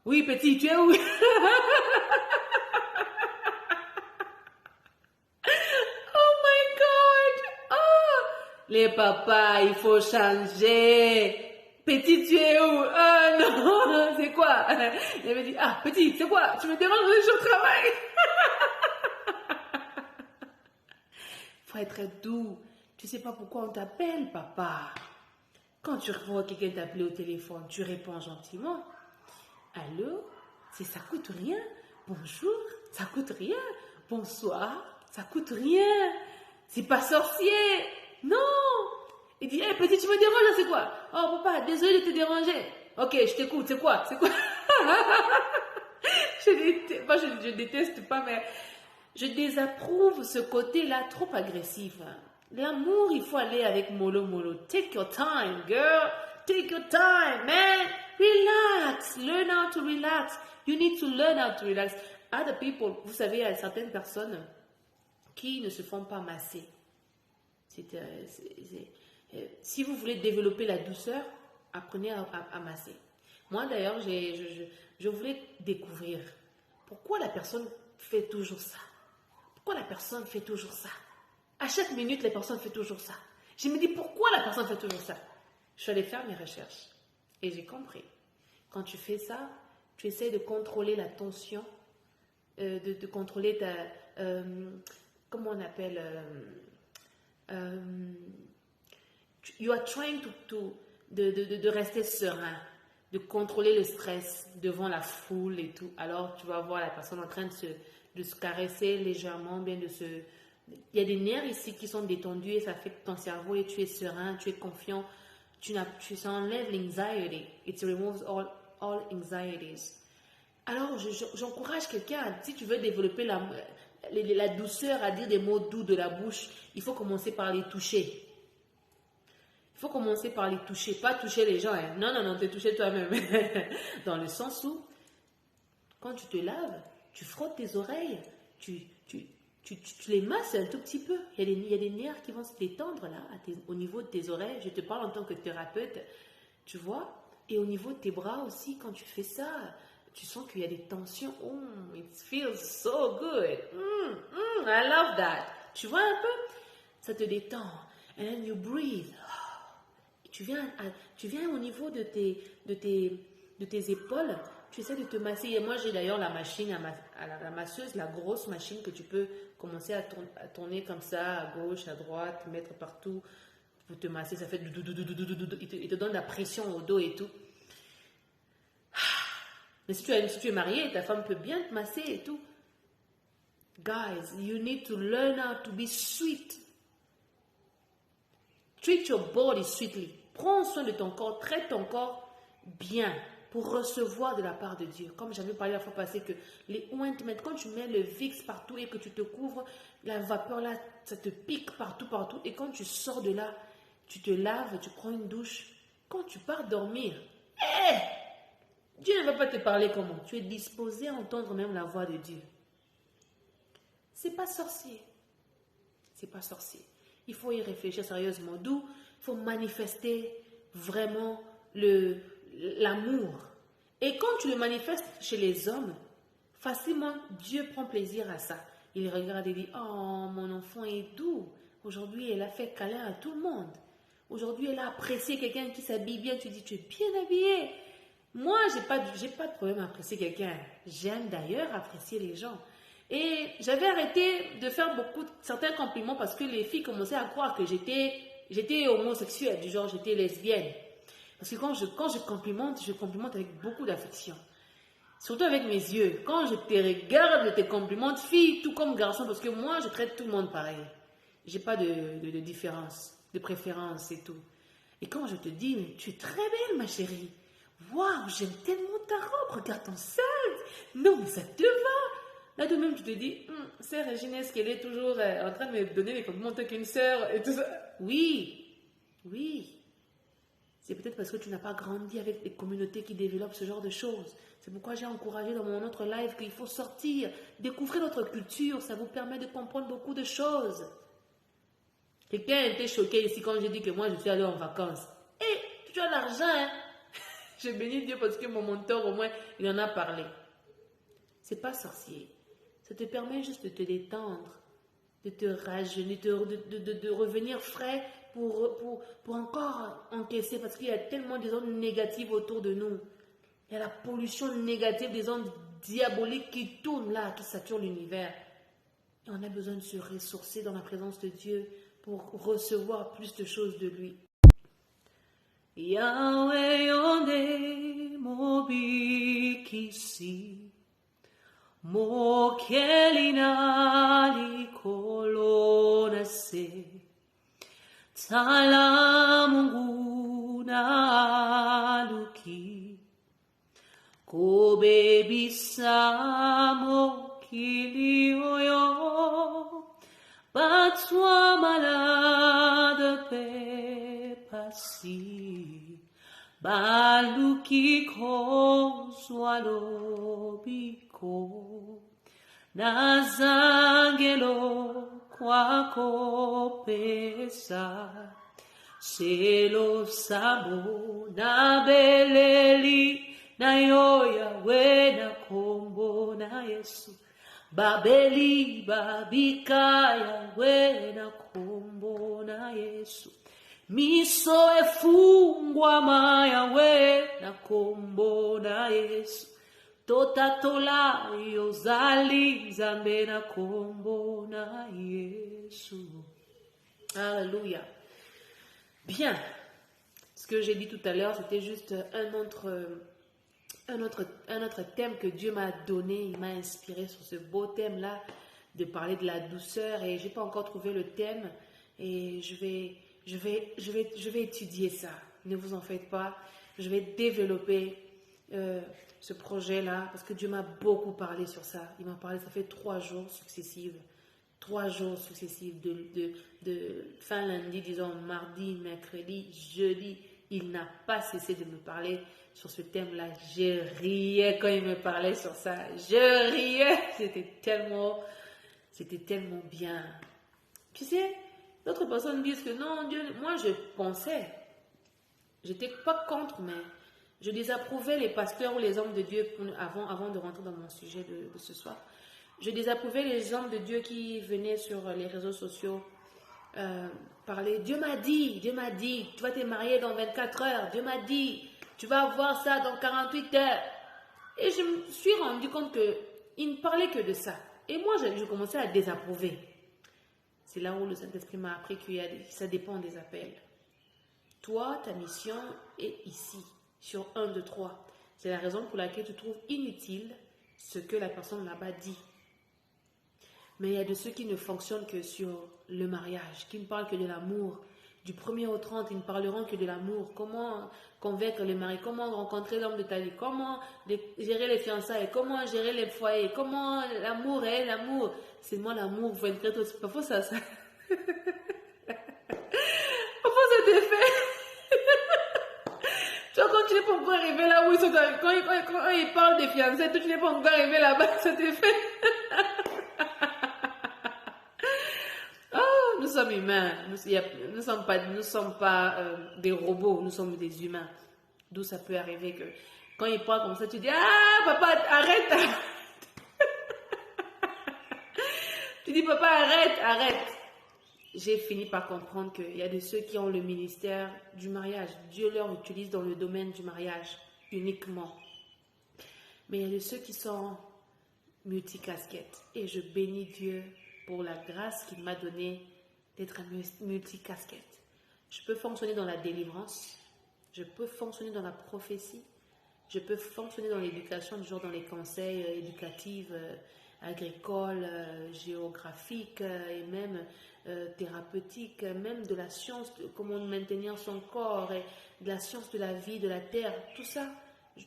Oui, petit, tu es où? Oh my God! Oh! Les papas, il faut changer. Petit, tu es où? Ah non, c'est quoi? Il avait dit, petit, c'est quoi? Tu me déranges, je suis au travail. Faut être doux. Tu sais pas pourquoi on t'appelle papa. Quand tu vois quelqu'un t'appeler au téléphone, tu réponds gentiment. Allô? Ça coûte rien. Bonjour, ça coûte rien. Bonsoir, ça coûte rien. C'est pas sorcier. Non. Il dit, hey, petit, tu me déranges, c'est quoi? Oh, papa, désolé de te déranger. Ok, je t'écoute, c'est quoi? C'est quoi? Moi, je déteste pas, mais je désapprouve ce côté-là trop agressif. L'amour, il faut aller avec mollo mollo. Take your time, girl. Take your time, man. Relax. Learn how to relax. You need to learn how to relax. Other people, vous savez, il y a certaines personnes qui ne se font pas masser. Si vous voulez développer la douceur, apprenez à masser. Moi, d'ailleurs, je voulais découvrir pourquoi la personne fait toujours ça. Pourquoi la personne fait toujours ça? À chaque minute, les personnes font toujours ça. Je me dis, pourquoi la personne fait toujours ça? Je suis allée faire mes recherches et j'ai compris. Quand tu fais ça, tu essaies de contrôler la tension, de contrôler ta... comment on appelle... you are trying de rester serein, de contrôler le stress devant la foule et tout. Alors, tu vas voir la personne en train de se caresser légèrement, bien de se... Il y a des nerfs ici qui sont détendus et ça fait que ton cerveau et tu es serein, tu es confiant, ça enlève l'anxiety. It removes all anxieties. Alors, j'encourage quelqu'un, si tu veux développer la douceur à dire des mots doux de la bouche, il faut commencer par les toucher. Il faut commencer par les toucher, pas toucher les gens. Hein. Non, non, non, te toucher toi-même. Dans le sens où, quand tu te laves, tu frottes tes oreilles, tu les masses un tout petit peu. Il y a des nerfs qui vont se détendre là, au niveau de tes oreilles. Je te parle en tant que thérapeute, tu vois. Et au niveau de tes bras aussi, quand tu fais ça, tu sens qu'il y a des tensions. Oh, it feels so good. I love that. Tu vois un peu? Ça te détend. And then you breathe. Tu viens au niveau de tes épaules. Tu essaies de te masser. Et moi, j'ai d'ailleurs la machine, la masseuse, la grosse machine que tu peux commencer à tourner comme ça, à gauche, à droite, mettre partout pour te masser. Ça fait il te donne la pression au dos et tout. Mais si tu es marié, ta femme peut bien te masser et tout. Guys, you need to learn how to be sweet. Treat your body sweetly. Prends soin de ton corps, traite ton corps bien pour recevoir de la part de Dieu. Comme j'avais parlé la fois passée que les ointments, quand tu mets le Vicks partout et que tu te couvres, la vapeur là, ça te pique partout. Et quand tu sors de là, tu te laves, tu prends une douche. Quand tu pars dormir, Dieu ne va pas te parler comment. Tu es disposé à entendre même la voix de Dieu. C'est pas sorcier. C'est pas sorcier. Il faut y réfléchir sérieusement. D'où il faut manifester vraiment l'amour. Et quand tu le manifestes chez les hommes, facilement, Dieu prend plaisir à ça. Il regarde et dit, oh, mon enfant est doux. Aujourd'hui, elle a fait câlin à tout le monde. Aujourd'hui, elle a apprécié quelqu'un qui s'habille bien. Tu dis, tu es bien habillé. Moi, j'ai pas de problème à apprécier quelqu'un. J'aime d'ailleurs apprécier les gens. Et j'avais arrêté de faire certains compliments parce que les filles commençaient à croire que j'étais homosexuelle, du genre j'étais lesbienne. Parce que quand je complimente avec beaucoup d'affection. Surtout avec mes yeux. Quand je te regarde, je te complimente, fille, tout comme garçon, parce que moi, je traite tout le monde pareil. J'ai pas de différence, de préférence et tout. Et quand je te dis, mais tu es très belle, ma chérie. Waouh, j'aime tellement ta robe, regarde ton sein. Non, mais ça te va. Là, de même, tu te dis, sœur Régine, est-ce qu'elle est toujours en train de me donner les compliments en tant qu'une sœur et tout ça? Oui. C'est peut-être parce que tu n'as pas grandi avec des communautés qui développent ce genre de choses. C'est pourquoi j'ai encouragé dans mon autre live qu'il faut sortir, découvrir notre culture. Ça vous permet de comprendre beaucoup de choses. Quelqu'un était choqué ici quand j'ai dit que moi, je suis allée en vacances. Tu as l'argent, hein? Je bénis Dieu parce que mon mentor, au moins, il en a parlé. C'est pas sorcier. Ça te permet juste de te détendre, de te rajeunir, de revenir frais pour encore encaisser, parce qu'il y a tellement des ondes négatives autour de nous. Il y a la pollution négative, des ondes diaboliques qui tournent là, qui saturent l'univers. Et on a besoin de se ressourcer dans la présence de Dieu pour recevoir plus de choses de lui. Yahweh yonde mobikisi mokelina likolona se tala Mungu na luki kobebisa mokilioyo batwa malade pe pasi baluki kozwalo biko nazangelo kwako pesa selo sabo na beleli na yoya wena kombo na Yesu babeli babikaya wena kombo na Yesu miso efungwa maya wena kombo na Yesu totatola yozali zambe na kombo na Yesu. Alléluia. Bien. Ce que j'ai dit tout à l'heure, c'était juste un autre thème que Dieu m'a donné. Il m'a inspiré sur ce beau thème-là de parler de la douceur et j'ai pas encore trouvé le thème et je vais étudier ça. Ne vous en faites pas. Je vais développer ce projet-là, parce que Dieu m'a beaucoup parlé sur ça. Il m'a parlé, ça fait 3 jours successifs, de fin lundi, disons mardi, mercredi, jeudi. Il n'a pas cessé de me parler sur ce thème-là. Je riais quand il me parlait sur ça. Je riais. C'était tellement bien. Tu sais, d'autres personnes disent que non, Dieu, moi je pensais, j'étais pas contre, mais je désapprouvais les pasteurs ou les hommes de Dieu avant de rentrer dans mon sujet de ce soir. Je désapprouvais les hommes de Dieu qui venaient sur les réseaux sociaux parler. Dieu m'a dit, tu vas te marier dans 24 heures. Dieu m'a dit, tu vas avoir ça dans 48 heures. Et je me suis rendu compte qu'il ne parlait que de ça. Et moi, je commençais à désapprouver. C'est là où le Saint-Esprit m'a appris que ça dépend des appels. Toi, ta mission est ici. Sur 1, 2, 3. C'est la raison pour laquelle tu trouves inutile ce que la personne là-bas dit. Mais il y a de ceux qui ne fonctionnent que sur le mariage, qui ne parlent que de l'amour. Du 1er au 30, ils ne parleront que de l'amour. Comment convaincre le mari, comment rencontrer l'homme de ta vie, comment gérer les fiançailles, comment gérer les foyers, comment l'amour est l'amour. C'est moi l'amour, 24 autres. Parfois ça. Parfois ça te fait. Tu vois, quand tu n'es pas encore arrivé là où ils sont, quand ils parlent des fiançailles, toi tu n'es pas encore arrivé là-bas, ça te fait. Oh, nous sommes humains, nous ne sommes pas des robots, nous sommes des humains. D'où ça peut arriver que quand ils parlent comme ça, tu dis, ah papa, arrête. Tu dis, papa, arrête. J'ai fini par comprendre qu'il y a de ceux qui ont le ministère du mariage. Dieu leur utilise dans le domaine du mariage uniquement. Mais il y a de ceux qui sont multicasquettes. Et je bénis Dieu pour la grâce qu'il m'a donnée d'être multicasquette. Je peux fonctionner dans la délivrance. Je peux fonctionner dans la prophétie. Je peux fonctionner dans l'éducation, genre dans les conseils éducatifs, agricoles, géographiques et même thérapeutique, même de la science de comment maintenir son corps, et de la science de la vie, de la terre, tout ça,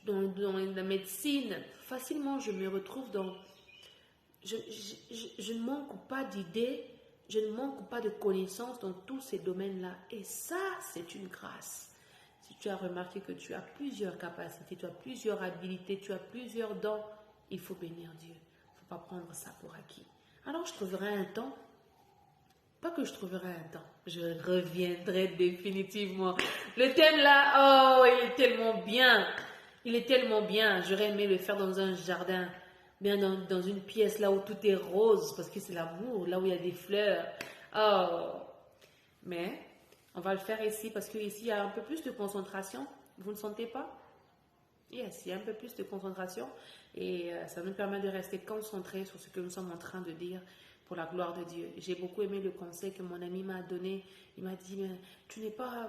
dans la médecine, facilement je me retrouve dans... Je ne manque pas d'idées, je ne manque pas de connaissances dans tous ces domaines-là. Et ça, c'est une grâce. Si tu as remarqué que tu as plusieurs capacités, tu as plusieurs habilités, tu as plusieurs dons, il faut bénir Dieu. Il ne faut pas prendre ça pour acquis. Alors je trouverai un temps. Pas que je trouverai un temps, je reviendrai définitivement. Le thème là, oh, il est tellement bien. Il est tellement bien. J'aurais aimé le faire dans un jardin, bien dans une pièce là où tout est rose, parce que c'est l'amour, là où il y a des fleurs. Oh, mais on va le faire ici, parce qu'ici il y a un peu plus de concentration. Vous ne sentez pas? Yes, il y a un peu plus de concentration et ça nous permet de rester concentrés sur ce que nous sommes en train de dire. Pour la gloire de Dieu. J'ai beaucoup aimé le conseil que mon ami m'a donné. Il m'a dit, mais tu n'es pas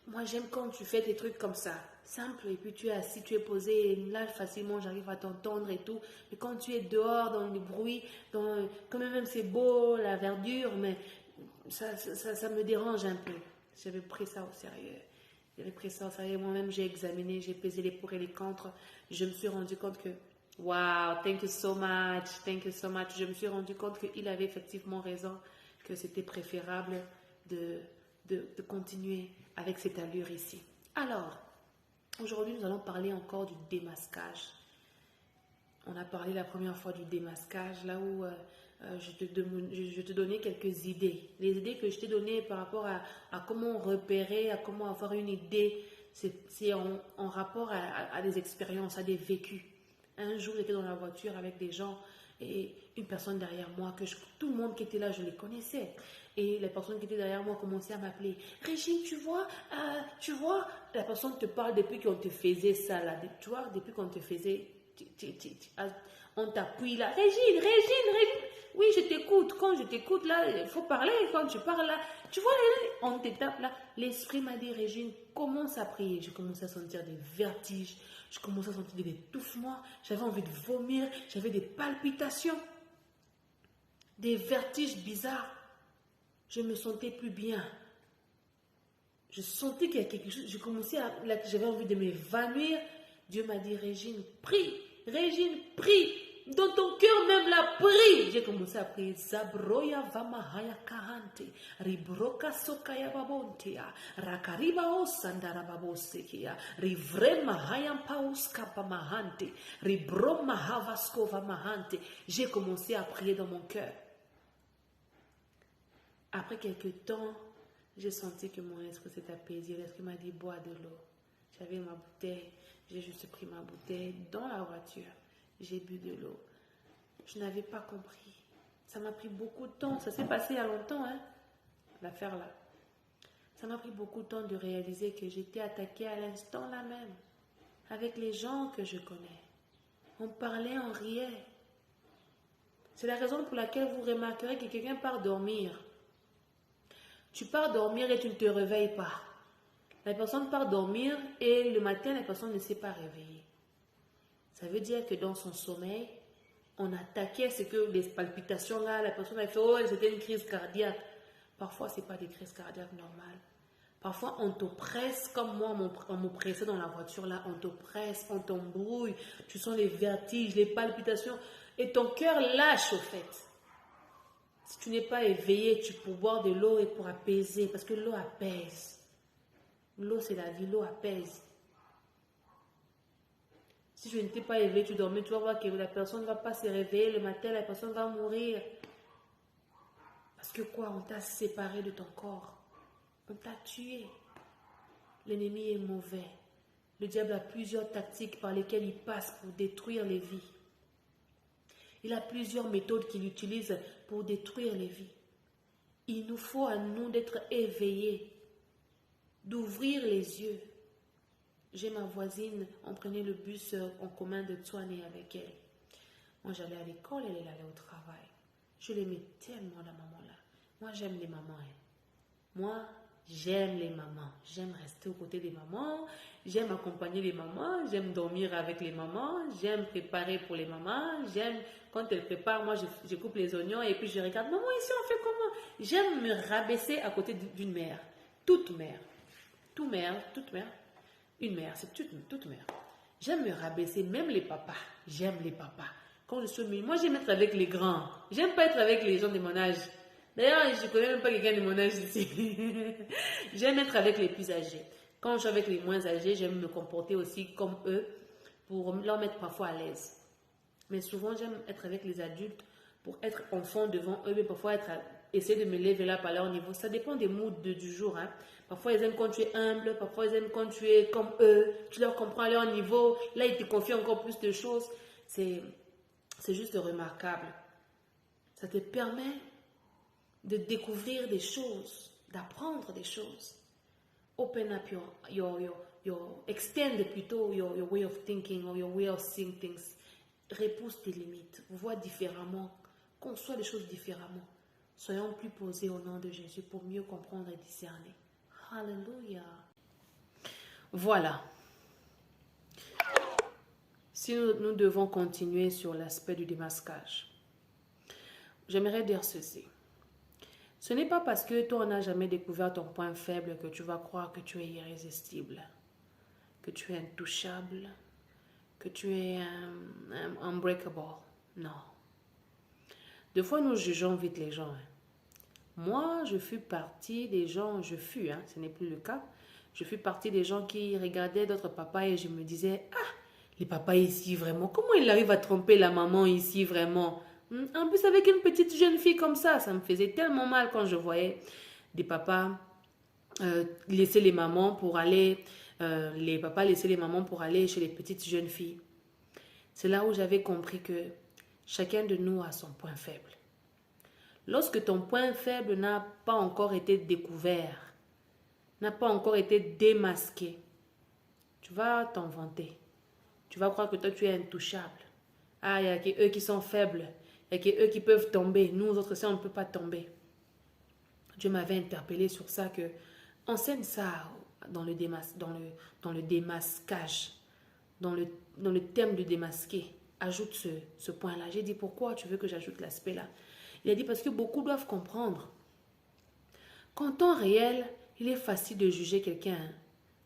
Moi, j'aime quand tu fais des trucs comme ça, simple, et puis tu es assis, tu es posé, et là, facilement, j'arrive à t'entendre et tout. Mais quand tu es dehors, dans le bruit, quand même c'est beau, la verdure, mais ça me dérange un peu. J'avais pris ça au sérieux. J'avais pris ça au sérieux. Moi-même, j'ai examiné, j'ai pesé les pour et les contre. Je me suis rendu compte que, wow, thank you so much, thank you so much. Je me suis rendu compte qu'il avait effectivement raison, que c'était préférable de continuer avec cette allure ici. Alors, aujourd'hui, nous allons parler encore du démasquage. On a parlé la première fois du démasquage, là où je te donnais quelques idées. Les idées que je t'ai données par rapport à comment repérer, à comment avoir une idée, c'est en rapport à des expériences, à des vécus. Un jour, j'étais dans la voiture avec des gens et une personne derrière moi, tout le monde qui était là, je les connaissais. Et la personne qui était derrière moi commençait à m'appeler. Régine, tu vois, la personne te parle depuis qu'on te faisait ça, là, tu vois, depuis qu'on te faisait, on t'appuie là. Régine, oui, je t'écoute. Quand je t'écoute là, il faut parler. Quand tu parles là, tu vois, on te tape là. L'esprit m'a dit, Régine, commence à prier. J'ai commencé à sentir des vertiges. Je commençais à sentir des étouffements. J'avais envie de vomir. J'avais des palpitations. Des vertiges bizarres. Je me sentais plus bien. Je sentais qu'il y a quelque chose. J'avais envie de m'évanouir. Dieu m'a dit, Régine, prie. Régine, prie. Dans ton cœur même la prie. J'ai commencé à prier. Zabroya vamahaya kahante. Ribroka sokaya babontea. Rakariba osandara babosekia. Rivre mahaya pauska pamahante. Ribro mahavaskova mahante. J'ai commencé à prier dans mon cœur. Après quelques temps, j'ai senti que mon esprit s'est apaisé. L'esprit m'a dit, bois de l'eau. J'avais ma bouteille. J'ai juste pris ma bouteille dans la voiture. J'ai bu de l'eau. Je n'avais pas compris. Ça m'a pris beaucoup de temps. Ça s'est passé il y a longtemps, hein, l'affaire là. Ça m'a pris beaucoup de temps de réaliser que j'étais attaquée à l'instant là même. Avec les gens que je connais. On parlait, on riait. C'est la raison pour laquelle vous remarquerez que quelqu'un part dormir. Tu pars dormir et tu ne te réveilles pas. La personne part dormir et le matin, la personne ne s'est pas réveillée. Ça veut dire que dans son sommeil, on attaquait ce que les palpitations là, la personne a fait, oh, c'était une crise cardiaque. Parfois, ce n'est pas des crises cardiaques normales. Parfois, on t'oppresse, comme moi, on m'oppressait dans la voiture là, on t'oppresse, on t'embrouille, tu sens les vertiges, les palpitations, et ton cœur lâche au fait. Si tu n'es pas éveillé, tu peux boire de l'eau et pour apaiser, parce que l'eau apaise. L'eau, c'est la vie, l'eau apaise. Si tu n'étais pas éveillé, tu dormais, tu vas voir que la personne ne va pas se réveiller le matin, la personne va mourir. Parce que quoi? On t'a séparé de ton corps. On t'a tué. L'ennemi est mauvais. Le diable a plusieurs tactiques par lesquelles il passe pour détruire les vies. Il a plusieurs méthodes qu'il utilise pour détruire les vies. Il nous faut à nous d'être éveillés, d'ouvrir les yeux. J'ai ma voisine, on prenait le bus en commun de Tsoane avec elle. Moi, j'allais à l'école, elle allait au travail. Je l'aimais tellement, la maman-là. Moi, j'aime les mamans. Hein. Moi, j'aime les mamans. J'aime rester aux côtés des mamans. J'aime accompagner les mamans. J'aime dormir avec les mamans. J'aime préparer pour les mamans. J'aime, quand elles préparent, moi, je coupe les oignons et puis je regarde. Maman, ici, on fait comment? J'aime me rabaisser à côté d'une mère. Toute mère. Toute mère. Une mère, c'est toute mère. J'aime me rabaisser, même les papas. J'aime les papas. Quand je suis moi, j'aime être avec les grands. J'aime pas être avec les gens de mon âge. D'ailleurs, je ne connais même pas quelqu'un de mon âge ici. J'aime être avec les plus âgés. Quand je suis avec les moins âgés, j'aime me comporter aussi comme eux pour leur mettre parfois à l'aise. Mais souvent, j'aime être avec les adultes pour être enfant devant eux, mais parfois essayer de me lever là par leur niveau. Ça dépend des moods du jour. Hein. Parfois, ils aiment quand tu es humble. Parfois, ils aiment quand tu es comme eux. Tu leur comprends à leur niveau. Là, ils te confient encore plus de choses. C'est juste remarquable. Ça te permet de découvrir des choses, d'apprendre des choses. Open up extend plutôt your way of thinking or your way of seeing things. Repousse tes limites. Vois différemment. Conçois les choses différemment. Soyons plus posés au nom de Jésus pour mieux comprendre et discerner. Hallelujah. Voilà. Si nous devons continuer sur l'aspect du démasquage, j'aimerais dire ceci. Ce n'est pas parce que toi, on n'a jamais découvert ton point faible que tu vas croire que tu es irrésistible, que tu es intouchable, que tu es unbreakable. Non. Des fois, nous jugeons vite les gens. Moi, je fus partie des gens, ce n'est plus le cas, je fus partie des gens qui regardaient d'autres papas et je me disais, ah, les papas ici, vraiment, comment il arrive à tromper la maman ici, vraiment? En plus, avec une petite jeune fille comme ça me faisait tellement mal quand je voyais des papas laisser les mamans pour aller, les papas laisser les mamans pour aller chez les petites jeunes filles. C'est là où j'avais compris que chacun de nous a son point faible. Lorsque ton point faible n'a pas encore été découvert, n'a pas encore été démasqué, tu vas t'en vanter. Tu vas croire que toi, tu es intouchable. Ah, il y a qu'eux qui sont faibles. Il y a qu'eux qui peuvent tomber. Nous autres, ça, on ne peut pas tomber. Dieu m'avait interpellé sur ça, que enseigne ça dans le démasquage, dans le thème de démasquer. Ajoute ce point-là. J'ai dit, pourquoi tu veux que j'ajoute l'aspect-là? Il a dit, parce que beaucoup doivent comprendre qu'en temps réel, il est facile de juger quelqu'un.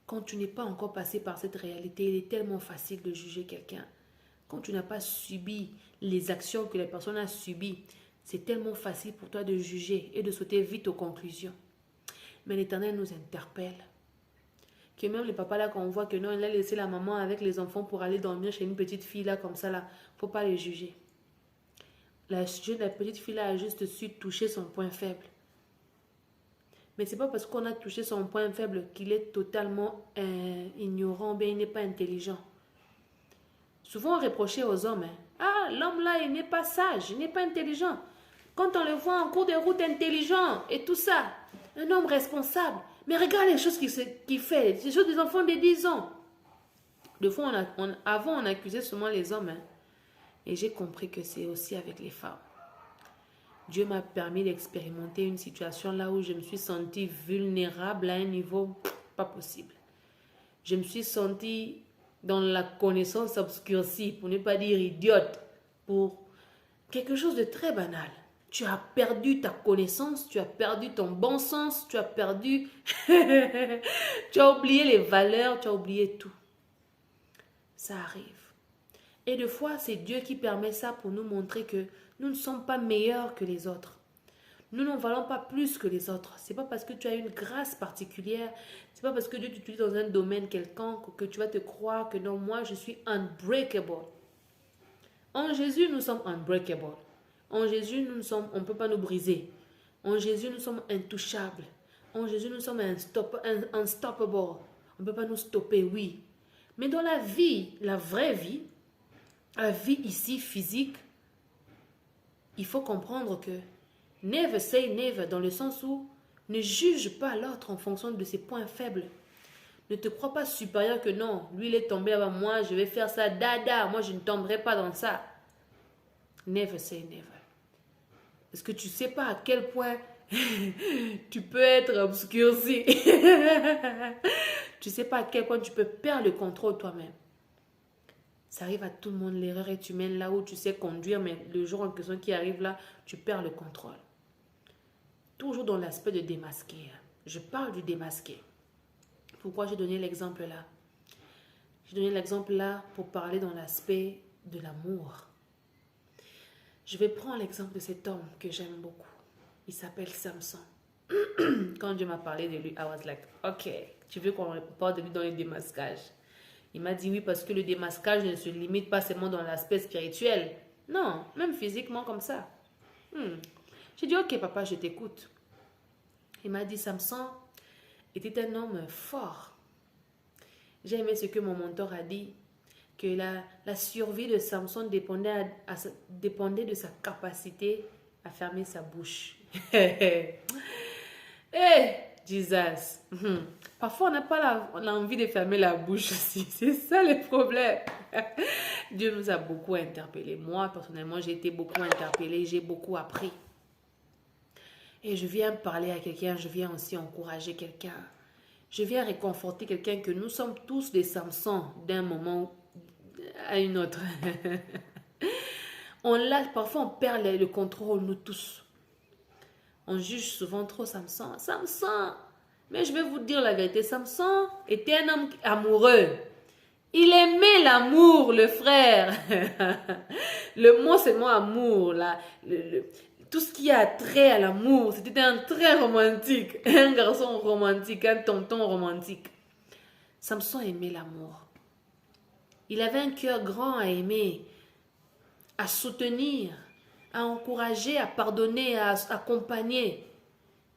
Quand tu n'es pas encore passé par cette réalité, il est tellement facile de juger quelqu'un. Quand tu n'as pas subi les actions que la personne a subies, c'est tellement facile pour toi de juger et de sauter vite aux conclusions. Mais l'Éternel nous interpelle. Que même les papas là, quand on voit que non, il a laissé la maman avec les enfants pour aller dormir chez une petite fille là, comme ça là, faut pas les juger. La petite fille là a juste su toucher son point faible. Mais c'est pas parce qu'on a touché son point faible qu'il est totalement ignorant, bien il n'est pas intelligent. Souvent on reprochait aux hommes, ah, l'homme là il n'est pas sage, il n'est pas intelligent. Quand on le voit en cours de route intelligent et tout ça, un homme responsable. Mais regarde les choses qu'il fait, les choses des enfants de 10 ans. Des fois, avant on accusait seulement les hommes. Et j'ai compris que c'est aussi avec les femmes. Dieu m'a permis d'expérimenter une situation là où je me suis sentie vulnérable à un niveau pas possible. Je me suis sentie dans la connaissance obscurcie, pour ne pas dire idiote, pour quelque chose de très banal. Tu as perdu ta connaissance, tu as perdu ton bon sens, tu as perdu... tu as oublié les valeurs, tu as oublié tout. Ça arrive. Et des fois, c'est Dieu qui permet ça pour nous montrer que nous ne sommes pas meilleurs que les autres. Nous n'en valons pas plus que les autres. Ce n'est pas parce que tu as une grâce particulière, ce n'est pas parce que Dieu t'utilise dans un domaine quelconque que tu vas te croire que non, moi je suis unbreakable. En Jésus, nous sommes unbreakable. En Jésus, on ne peut pas nous briser. En Jésus, nous sommes intouchables. En Jésus, nous sommes unstoppable. On ne peut pas nous stopper, oui. Mais dans la vie, la vraie vie, la vie ici physique, il faut comprendre que never say never, dans le sens où ne juge pas l'autre en fonction de ses points faibles. Ne te crois pas supérieur que non, lui il est tombé avant moi, je vais faire ça, dada, moi je ne tomberai pas dans ça. Never say never. Parce que tu ne sais pas à quel point tu peux être obscurci. Tu ne sais pas à quel point tu peux perdre le contrôle toi-même. Ça arrive à tout le monde, l'erreur est humaine, là où tu sais conduire, mais le jour en question qui arrive là, tu perds le contrôle. Toujours dans l'aspect de démasquer. Je parle du démasquer. Pourquoi j'ai donné l'exemple là? J'ai donné l'exemple là pour parler dans l'aspect de l'amour. Je vais prendre l'exemple de cet homme que j'aime beaucoup. Il s'appelle Samson. Quand Dieu m'a parlé de lui, I was like, ok, tu veux qu'on parle de lui dans le démasquage? Il m'a dit oui parce que le démasquage ne se limite pas seulement dans l'aspect spirituel. Non, même physiquement comme ça. J'ai dit ok papa, je t'écoute. Il m'a dit Samson était un homme fort. J'ai aimé ce que mon mentor a dit, que la survie de Samson dépendait de sa capacité à fermer sa bouche. Hey, Jesus. Parfois, on n'a pas l'envie de fermer la bouche aussi. C'est ça le problème. Dieu nous a beaucoup interpellés. Moi, personnellement, j'ai été beaucoup interpellée. J'ai beaucoup appris. Et je viens parler à quelqu'un. Je viens aussi encourager quelqu'un. Je viens réconforter quelqu'un que nous sommes tous des Samsons d'un moment à une autre. Parfois on perd le contrôle, nous tous. On juge souvent trop Samson. Samson, mais je vais vous dire la vérité, Samson était un homme amoureux. Il aimait l'amour, le frère. Le mot, c'est le mot amour. Là. Tout ce qui a trait à l'amour, c'était un très romantique. Un garçon romantique, un tonton romantique. Samson aimait l'amour. Il avait un cœur grand à aimer, à soutenir, à encourager, à pardonner, à accompagner.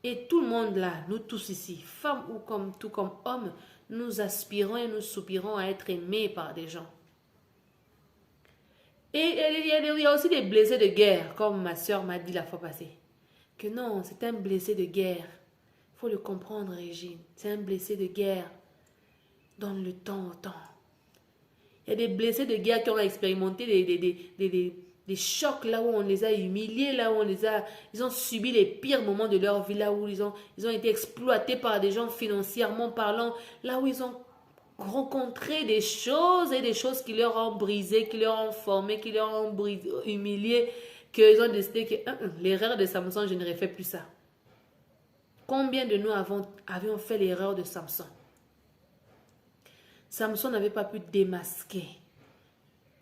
Et tout le monde là, nous tous ici, femmes ou tout comme hommes, nous aspirons et nous soupirons à être aimés par des gens. Et il y a aussi des blessés de guerre, comme ma soeur m'a dit la fois passée. Que non, c'est un blessé de guerre. Il faut le comprendre, Régine. C'est un blessé de guerre. Donne le temps au temps. Il y a des blessés de guerre qui ont expérimenté des chocs là où on les a humiliés, là où ils ont subi les pires moments de leur vie, là où ils ont été exploités par des gens financièrement parlant, là où ils ont rencontré des choses et des choses qui leur ont brisé, qui leur ont formé, qui leur ont humilié, qu'ils ont décidé que l'erreur de Samson, je ne refais plus ça. Combien de nous avions fait l'erreur de Samson? Samson n'avait pas pu démasquer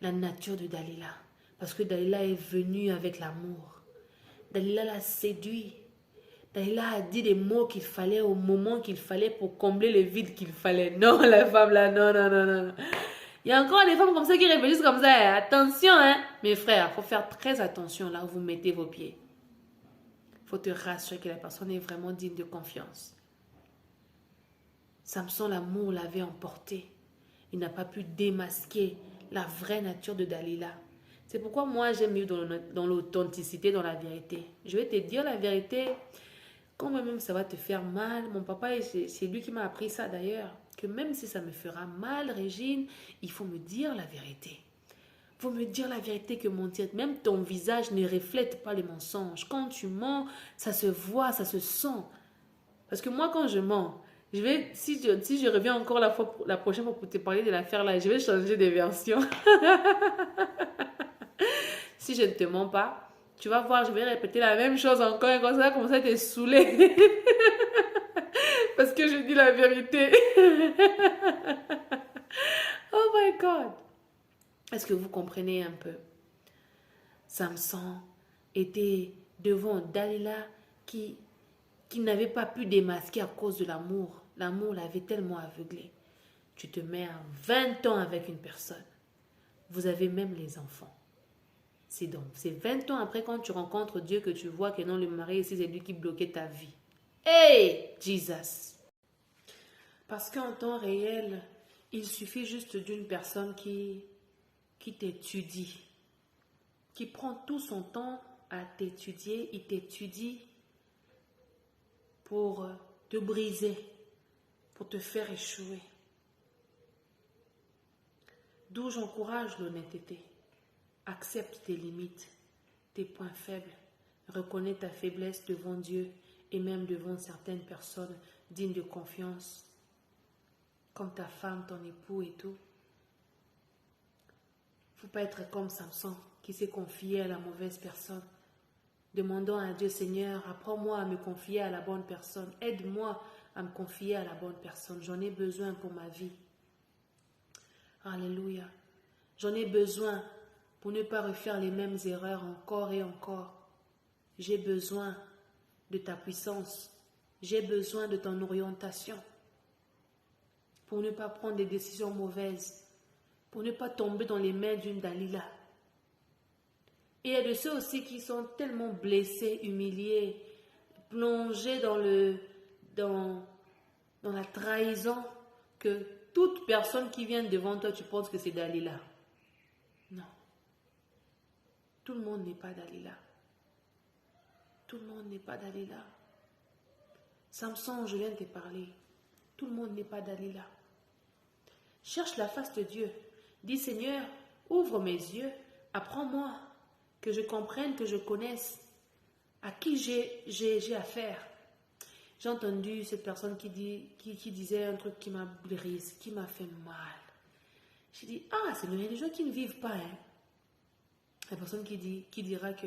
la nature de Dalila. Parce que Dalila est venue avec l'amour. Dalila l'a séduit. Dalila a dit des mots qu'il fallait au moment qu'il fallait pour combler le vide qu'il fallait. Non, la femme là, non, non, non, non. Il y a encore des femmes comme ça qui réfléchissent comme ça. Attention, hein. Mes frères, il faut faire très attention là où vous mettez vos pieds. Il faut te rassurer que la personne est vraiment digne de confiance. Samson, l'amour l'avait emporté. Il n'a pas pu démasquer la vraie nature de Dalila. C'est pourquoi moi j'aime mieux dans l'authenticité, dans la vérité. Je vais te dire la vérité, quand même ça va te faire mal. Mon papa, c'est lui qui m'a appris ça d'ailleurs, que même si ça me fera mal, Régine, il faut me dire la vérité. Il faut me dire la vérité que mentir, même ton visage ne reflète pas les mensonges. Quand tu mens, ça se voit, ça se sent. Parce que moi quand je mens, si je reviens encore la prochaine fois pour te parler de l'affaire là, je vais changer de version. Si je ne te mens pas, tu vas voir, je vais répéter la même chose encore et comme ça, commencer à te saouler. Parce que je dis la vérité. Oh my God. Est-ce que vous comprenez un peu? Samson était devant Dalila qui n'avait pas pu démasquer à cause de l'amour. L'amour l'avait tellement aveuglé. Tu te mets à 20 ans avec une personne. Vous avez même les enfants. C'est 20 ans après quand tu rencontres Dieu que tu vois que non, le mari ici, c'est lui qui bloquait ta vie. Hey, Jesus! Parce qu'en temps réel, il suffit juste d'une personne qui t'étudie, qui prend tout son temps à t'étudier, il t'étudie pour te briser, pour te faire échouer. D'où j'encourage l'honnêteté. Accepte tes limites, tes points faibles. Reconnais ta faiblesse devant Dieu et même devant certaines personnes dignes de confiance, comme ta femme, ton époux et tout. Il ne faut pas être comme Samson qui s'est confié à la mauvaise personne. Demandons à Dieu, Seigneur, apprends-moi à me confier à la bonne personne. Aide-moi à me confier à la bonne personne. J'en ai besoin pour ma vie. Alléluia. J'en ai besoin pour ne pas refaire les mêmes erreurs encore et encore. J'ai besoin de ta puissance. J'ai besoin de ton orientation pour ne pas prendre des décisions mauvaises, pour ne pas tomber dans les mains d'une Dalila. Et il y a de ceux aussi qui sont tellement blessés, humiliés, plongés dans la trahison que toute personne qui vient devant toi, tu penses que c'est Dalila. Non. Tout le monde n'est pas Dalila. Tout le monde n'est pas Dalila. Samson, je viens de te parler. Tout le monde n'est pas Dalila. Cherche la face de Dieu. Dis, Seigneur, ouvre mes yeux. Apprends-moi, que je comprenne, que je connaisse à qui j'ai affaire. J'ai entendu cette personne qui disait un truc qui m'a brisé, qui m'a fait mal. J'ai dit, ah, c'est les gens qui ne vivent pas. Hein. La personne qui dira que,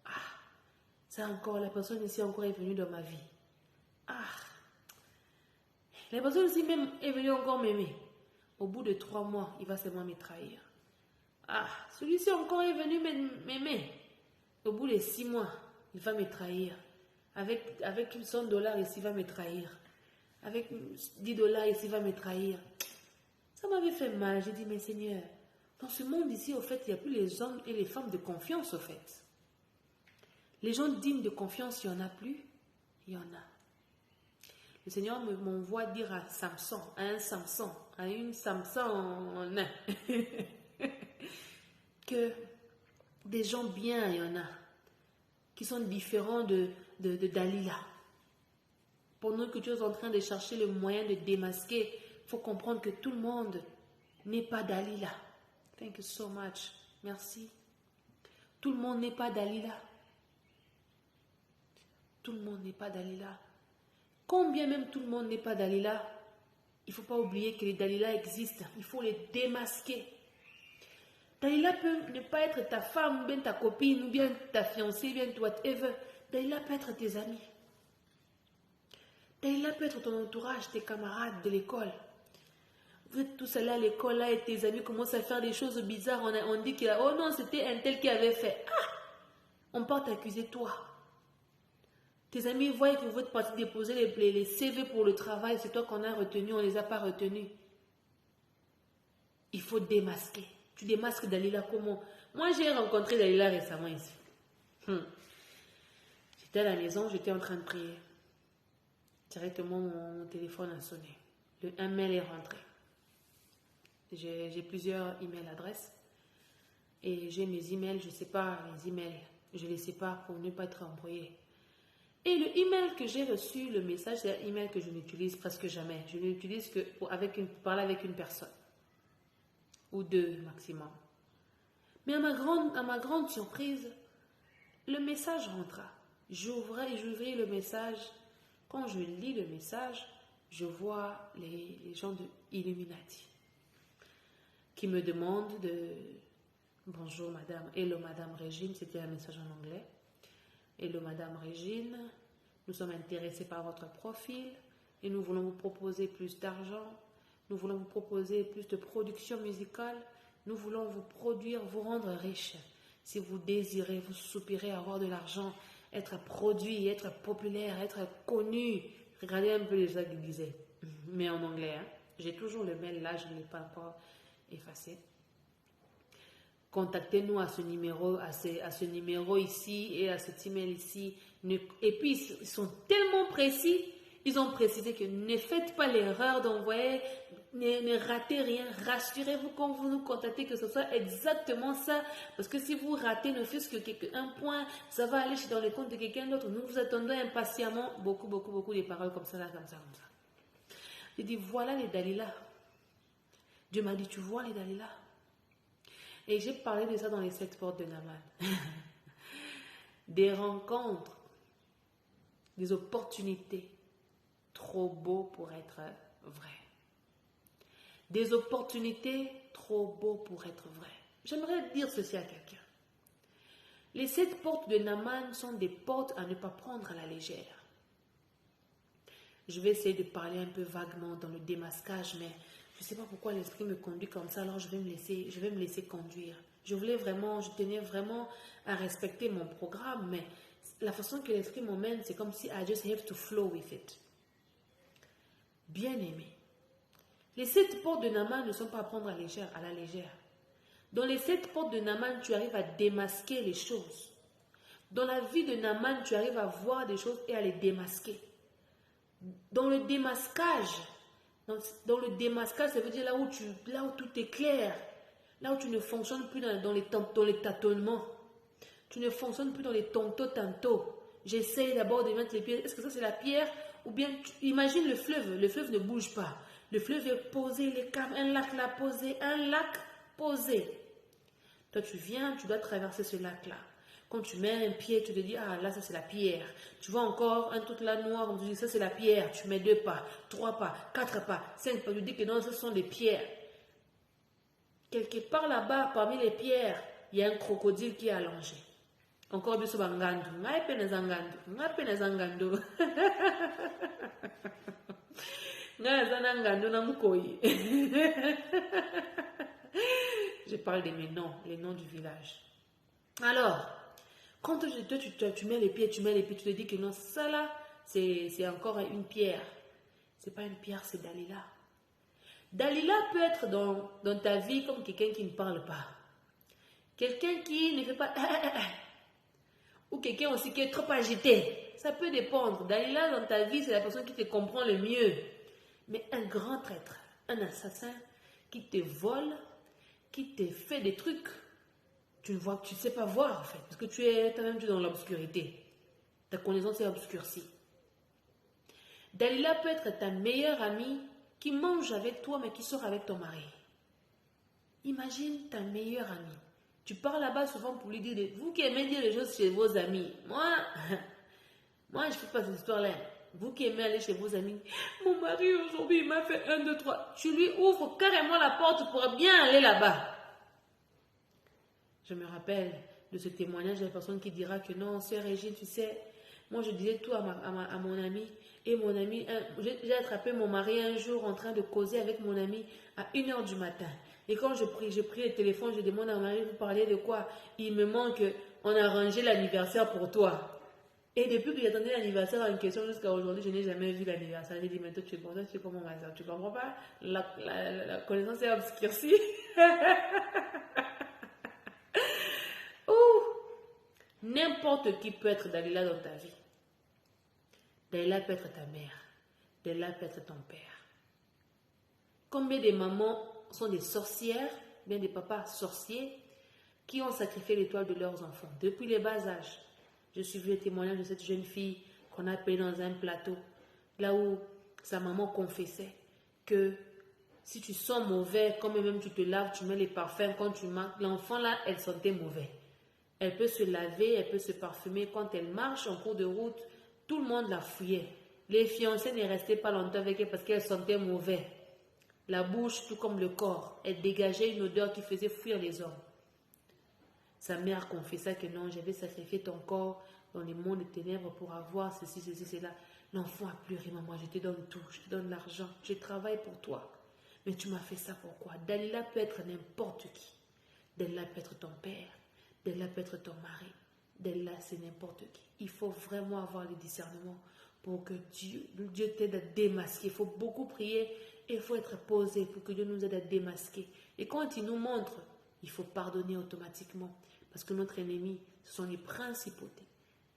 ah, ça encore, la personne ici encore est venue dans ma vie. Ah, la personne ici même est venue encore m'aimer. Au bout de 3 mois, il va seulement me trahir. Ah, celui-ci encore est venu m'aimer. Au bout de 6 mois, il va me trahir. Avec une $100 ici, il va me trahir. Avec $10 ici, il va me trahir. Ça m'avait fait mal. J'ai dit, mais Seigneur, dans ce monde ici, au fait, il n'y a plus les hommes et les femmes de confiance, au fait. Les gens dignes de confiance, il n'y en a plus. Il y en a. Le Seigneur m'envoie dire à Samson, à un Samson, à une Samson, que des gens bien, il y en a, qui sont différents de Dalila. Pendant que tu es en train de chercher le moyen de démasquer, il faut comprendre que tout le monde n'est pas Dalila. Thank you so much. Merci. Tout le monde n'est pas Dalila. Tout le monde n'est pas Dalila. Combien même tout le monde n'est pas Dalila, il ne faut pas oublier que les Dalila existent. Il faut les démasquer. Dalila peut ne pas être ta femme, ou bien ta copine, ou bien ta fiancée, ou bien whatever. Dalila peut être tes amis. Dalila peut être ton entourage, tes camarades de l'école. Vous êtes tous allés à l'école là et tes amis commencent à faire des choses bizarres. On dit que oh non, c'était un tel qui avait fait. Ah! On part t'accuser toi. Tes amis voient que vous êtes partis déposer les CV pour le travail. C'est toi qu'on a retenu, on ne les a pas retenus. Il faut démasquer. Tu démasques Dalila comment? Moi, j'ai rencontré Dalila récemment ici. J'étais à la maison, j'étais en train de prier. Directement, mon téléphone a sonné. Un mail est rentré. J'ai plusieurs emails adresses. Et j'ai mes emails, je ne sais pas, les emails. Je les sépare pour ne pas être embrouillé. Et le email que j'ai reçu, le message, c'est un email que je n'utilise presque jamais. Je l'utilise que pour parler avec une personne. Ou 2 maximum. Mais à ma grande surprise, le message rentra. J'ouvrais le message. Quand je lis le message, je vois les gens de Illuminati qui me demandent de... Bonjour madame, hello madame Régine, c'était un message en anglais. Hello madame Régine, nous sommes intéressés par votre profil et nous voulons vous proposer plus d'argent. Nous voulons vous proposer plus de production musicale. Nous voulons vous produire, vous rendre riche. Si vous désirez, vous soupirez avoir de l'argent, être produit, être populaire, être connu. Regardez un peu les gens qui disaient, mais en anglais. Hein? J'ai toujours le mail là, je ne l'ai pas encore effacé. Contactez-nous à ce numéro ici et à cet email ici. Et puis, ils sont tellement précis. Ils ont précisé que ne faites pas l'erreur d'envoyer, ne ratez rien. Rassurez-vous quand vous nous contactez que ce soit exactement ça. Parce que si vous ratez ne fût-ce que un point, ça va aller dans les comptes de quelqu'un d'autre. Nous vous attendons impatiemment. Beaucoup de paroles comme ça, là, comme ça. J'ai dit, voilà les Dalila. Dieu m'a dit, tu vois les Dalila. Et j'ai parlé de ça dans les 7 portes de Naaman. Des rencontres, des opportunités. Trop beau pour être vrai. Des opportunités trop beaux pour être vrai. J'aimerais dire ceci à quelqu'un. Les 7 portes de Naaman sont des portes à ne pas prendre à la légère. Je vais essayer de parler un peu vaguement dans le démasquage, mais je ne sais pas pourquoi l'esprit me conduit comme ça, alors je vais me laisser conduire. Je tenais vraiment à respecter mon programme, mais la façon que l'esprit m'emmène, c'est comme si I just have to flow with it. Bien-aimé, les 7 portes de Naaman ne sont pas à prendre à la légère. Dans les 7 portes de Naaman, tu arrives à démasquer les choses. Dans la vie de Naaman, tu arrives à voir des choses et à les démasquer. Dans le démasquage, ça veut dire là où tout est clair, là où tu ne fonctionnes plus dans les tâtonnements. Tu ne fonctionnes plus dans les tantôt. J'essaye d'abord de mettre les pieds. Est-ce que ça c'est la pierre? Ou bien, imagine le fleuve ne bouge pas. Le fleuve est posé, un lac là posé, un lac posé. Toi, tu viens, tu dois traverser ce lac-là. Quand tu mets un pied, tu te dis, ah là, ça c'est la pierre. Tu vois encore un truc là noir, tu dis, ça c'est la pierre. Tu mets 2 pas, 3 pas, 4 pas, 5 pas. Tu dis que non, ce sont des pierres. Quelque part là-bas, parmi les pierres, il y a un crocodile qui est allongé. Encore biso bangandu. Ngai pe nezangandu. Ngai pe nezangandu. Ngai zanangandu na mukoyi. Je parle de mes noms, les noms du village. Alors, quand tu mets les pieds, tu te dis que non, ça là, c'est encore une pierre. C'est pas une pierre, c'est Dalila. Dalila peut être dans ta vie comme quelqu'un qui ne parle pas. Quelqu'un qui ne fait pas... Ou quelqu'un aussi qui est trop agité. Ça peut dépendre. Dalila, dans ta vie, c'est la personne qui te comprend le mieux. Mais un grand traître, un assassin qui te vole, qui te fait des trucs, tu ne sais pas voir en fait. Parce que tu es dans l'obscurité. Ta connaissance est obscurcie. Dalila peut être ta meilleure amie qui mange avec toi mais qui sort avec ton mari. Imagine ta meilleure amie. Tu pars là-bas souvent pour lui dire, vous qui aimez dire les choses chez vos amis, moi je ne fais pas cette histoire-là. Vous qui aimez aller chez vos amis, mon mari aujourd'hui il m'a fait 1, 2, 3. Tu lui ouvres carrément la porte pour bien aller là-bas. Je me rappelle de ce témoignage de la personne qui dira que non, sœur Régine, tu sais, moi je disais tout à mon ami. Et mon ami, j'ai attrapé mon mari un jour en train de causer avec mon ami à 1h du matin. Et quand je prie le téléphone, je demande à mon mari, vous parlez de quoi? Il me manque, on a arrangé l'anniversaire pour toi. Et depuis que j'attendais l'anniversaire en question jusqu'à aujourd'hui, je n'ai jamais vu l'anniversaire. J'ai dit, mais toi tu es content, tu es comme mon mari, tu comprends pas? La connaissance est obscurcie. N'importe qui peut être Dalila dans ta vie. Dalila peut être ta mère. Dalila peut être ton père. Combien de mamans sont des sorcières, bien des papas sorciers, qui ont sacrifié l'étoile de leurs enfants depuis les bas âges. Je suis vu le témoignage de cette jeune fille qu'on a appelée dans un plateau, là où sa maman confessait que si tu sens mauvais, quand même tu te laves, tu mets les parfums, quand tu marches, l'enfant là, elle sentait mauvais. Elle peut se laver, elle peut se parfumer. Quand elle marche en cours de route, tout le monde la fouillait. Les fiancés ne restaient pas longtemps avec elle parce qu'elle sentait mauvais. La bouche, tout comme le corps, elle dégageait une odeur qui faisait fuir les hommes. Sa mère confessa que non, j'avais sacrifié ton corps dans les mondes des ténèbres pour avoir ceci, cela. L'enfant a pleuré, maman, je te donne tout, je te donne l'argent, je travaille pour toi. Mais tu m'as fait ça pourquoi? Dalila peut être n'importe qui. Dalila peut être ton père. Dalila peut être ton mari. Dalila, c'est n'importe qui. Il faut vraiment avoir le discernement pour que Dieu t'aide à démasquer. Il faut beaucoup prier et il faut être posé pour que Dieu nous aide à démasquer. Et quand il nous montre, il faut pardonner automatiquement. Parce que notre ennemi, ce sont les principautés,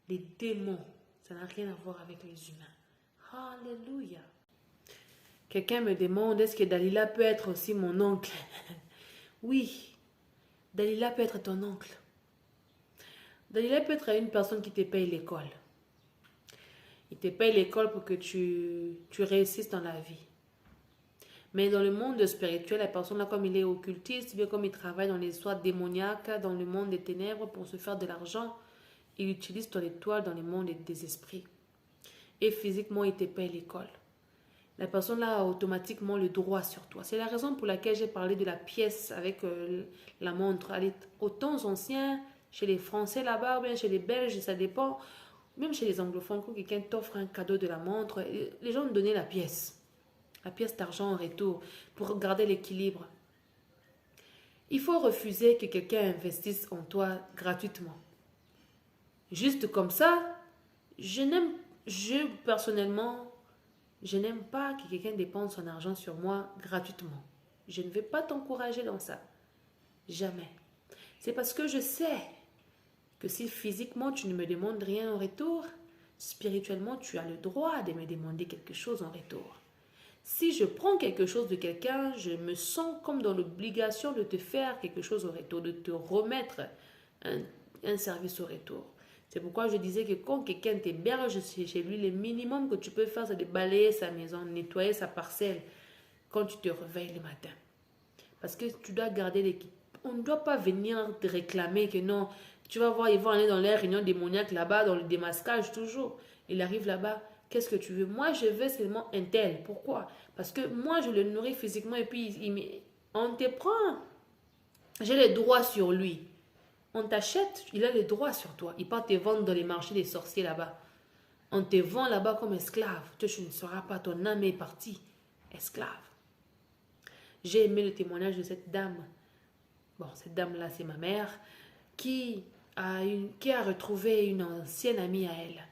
les démons. Ça n'a rien à voir avec les humains. Alléluia. Quelqu'un me demande, est-ce que Dalila peut être aussi mon oncle? Oui, Dalila peut être ton oncle. Dalila peut être une personne qui te paye l'école. Il te paye l'école pour que tu réussisses dans la vie. Mais dans le monde spirituel, la personne là, comme il est occultiste, bien comme il travaille dans les histoires démoniaques, dans le monde des ténèbres pour se faire de l'argent, il utilise ton étoile dans le monde des esprits. Et physiquement, il te paye l'école. La personne là a automatiquement le droit sur toi. C'est la raison pour laquelle j'ai parlé de la pièce avec la montre. Elle est aux temps anciens, chez les Français là-bas, ou bien chez les Belges, ça dépend. Même chez les anglophones, quand quelqu'un t'offre un cadeau de la montre, les gens me donnaient la pièce d'argent en retour pour garder l'équilibre. Il faut refuser que quelqu'un investisse en toi gratuitement. Juste comme ça, personnellement, je n'aime pas que quelqu'un dépense son argent sur moi gratuitement. Je ne vais pas t'encourager dans ça. Jamais. C'est parce que je sais que si physiquement tu ne me demandes rien en retour, spirituellement tu as le droit de me demander quelque chose en retour. Si je prends quelque chose de quelqu'un, je me sens comme dans l'obligation de te faire quelque chose au retour, de te remettre un service au retour. C'est pourquoi je disais que quand quelqu'un t'héberge chez lui, le minimum que tu peux faire, c'est de balayer sa maison, nettoyer sa parcelle quand tu te réveilles le matin. Parce que tu dois garder l'équipe. On ne doit pas venir te réclamer que non, Tu vas voir, ils vont aller dans les réunions démoniaques là-bas, dans le démasquage toujours. Il arrive là-bas, qu'est-ce que tu veux? Moi, je veux seulement un tel. Pourquoi? Parce que moi, je le nourris physiquement et puis on te prend. J'ai les droits sur lui. On t'achète, il a les droits sur toi. Il part te vendre dans les marchés des sorciers là-bas. On te vend là-bas comme esclave. Toi, tu ne seras pas, ton âme est partie. Esclave. J'ai aimé le témoignage de cette dame. Bon, cette dame-là, c'est ma mère, qui a retrouvé une ancienne amie à elle.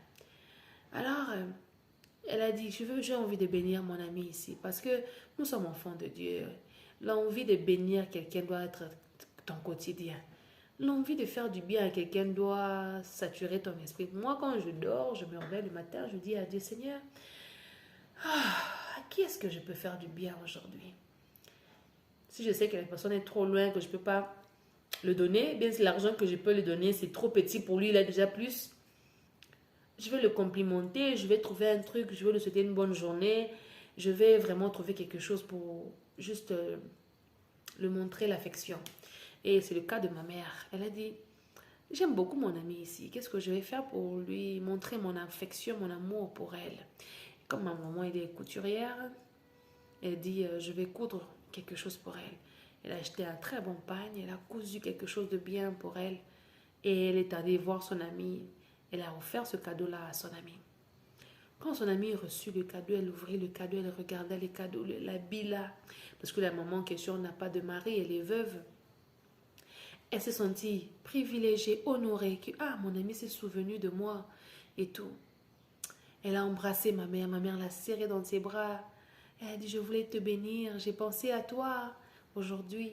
Alors, elle a dit, j'ai envie de bénir mon amie ici, parce que nous sommes enfants de Dieu. L'envie de bénir quelqu'un doit être ton quotidien. L'envie de faire du bien à quelqu'un doit saturer ton esprit. Moi, quand je dors, je me réveille le matin, je dis à Dieu, Seigneur, à qui est-ce que je peux faire du bien aujourd'hui? Si je sais que la personne est trop loin, que je ne peux pas le donner, bien si l'argent que je peux lui donner, c'est trop petit pour lui, il a déjà plus. Je vais le complimenter, je vais trouver un truc, je vais lui souhaiter une bonne journée. Je vais vraiment trouver quelque chose pour juste lui montrer l'affection. Et c'est le cas de ma mère. Elle a dit, j'aime beaucoup mon amie ici. Qu'est-ce que je vais faire pour lui montrer mon affection, mon amour pour elle? Comme ma maman elle est couturière, elle dit, je vais coudre quelque chose pour elle. Elle a acheté un très bon pagne, elle a cousu quelque chose de bien pour elle. Et elle est allée voir son amie. Elle a offert ce cadeau-là à son amie. Quand son amie reçut le cadeau, elle ouvrit le cadeau, elle regardait les cadeaux, l'habit là. Parce que la maman en question n'a pas de mari, elle est veuve. Elle s'est sentie privilégiée, honorée, que mon ami s'est souvenu de moi et tout. Elle a embrassé ma mère l'a serrée dans ses bras. Elle a dit, je voulais te bénir, j'ai pensé à toi aujourd'hui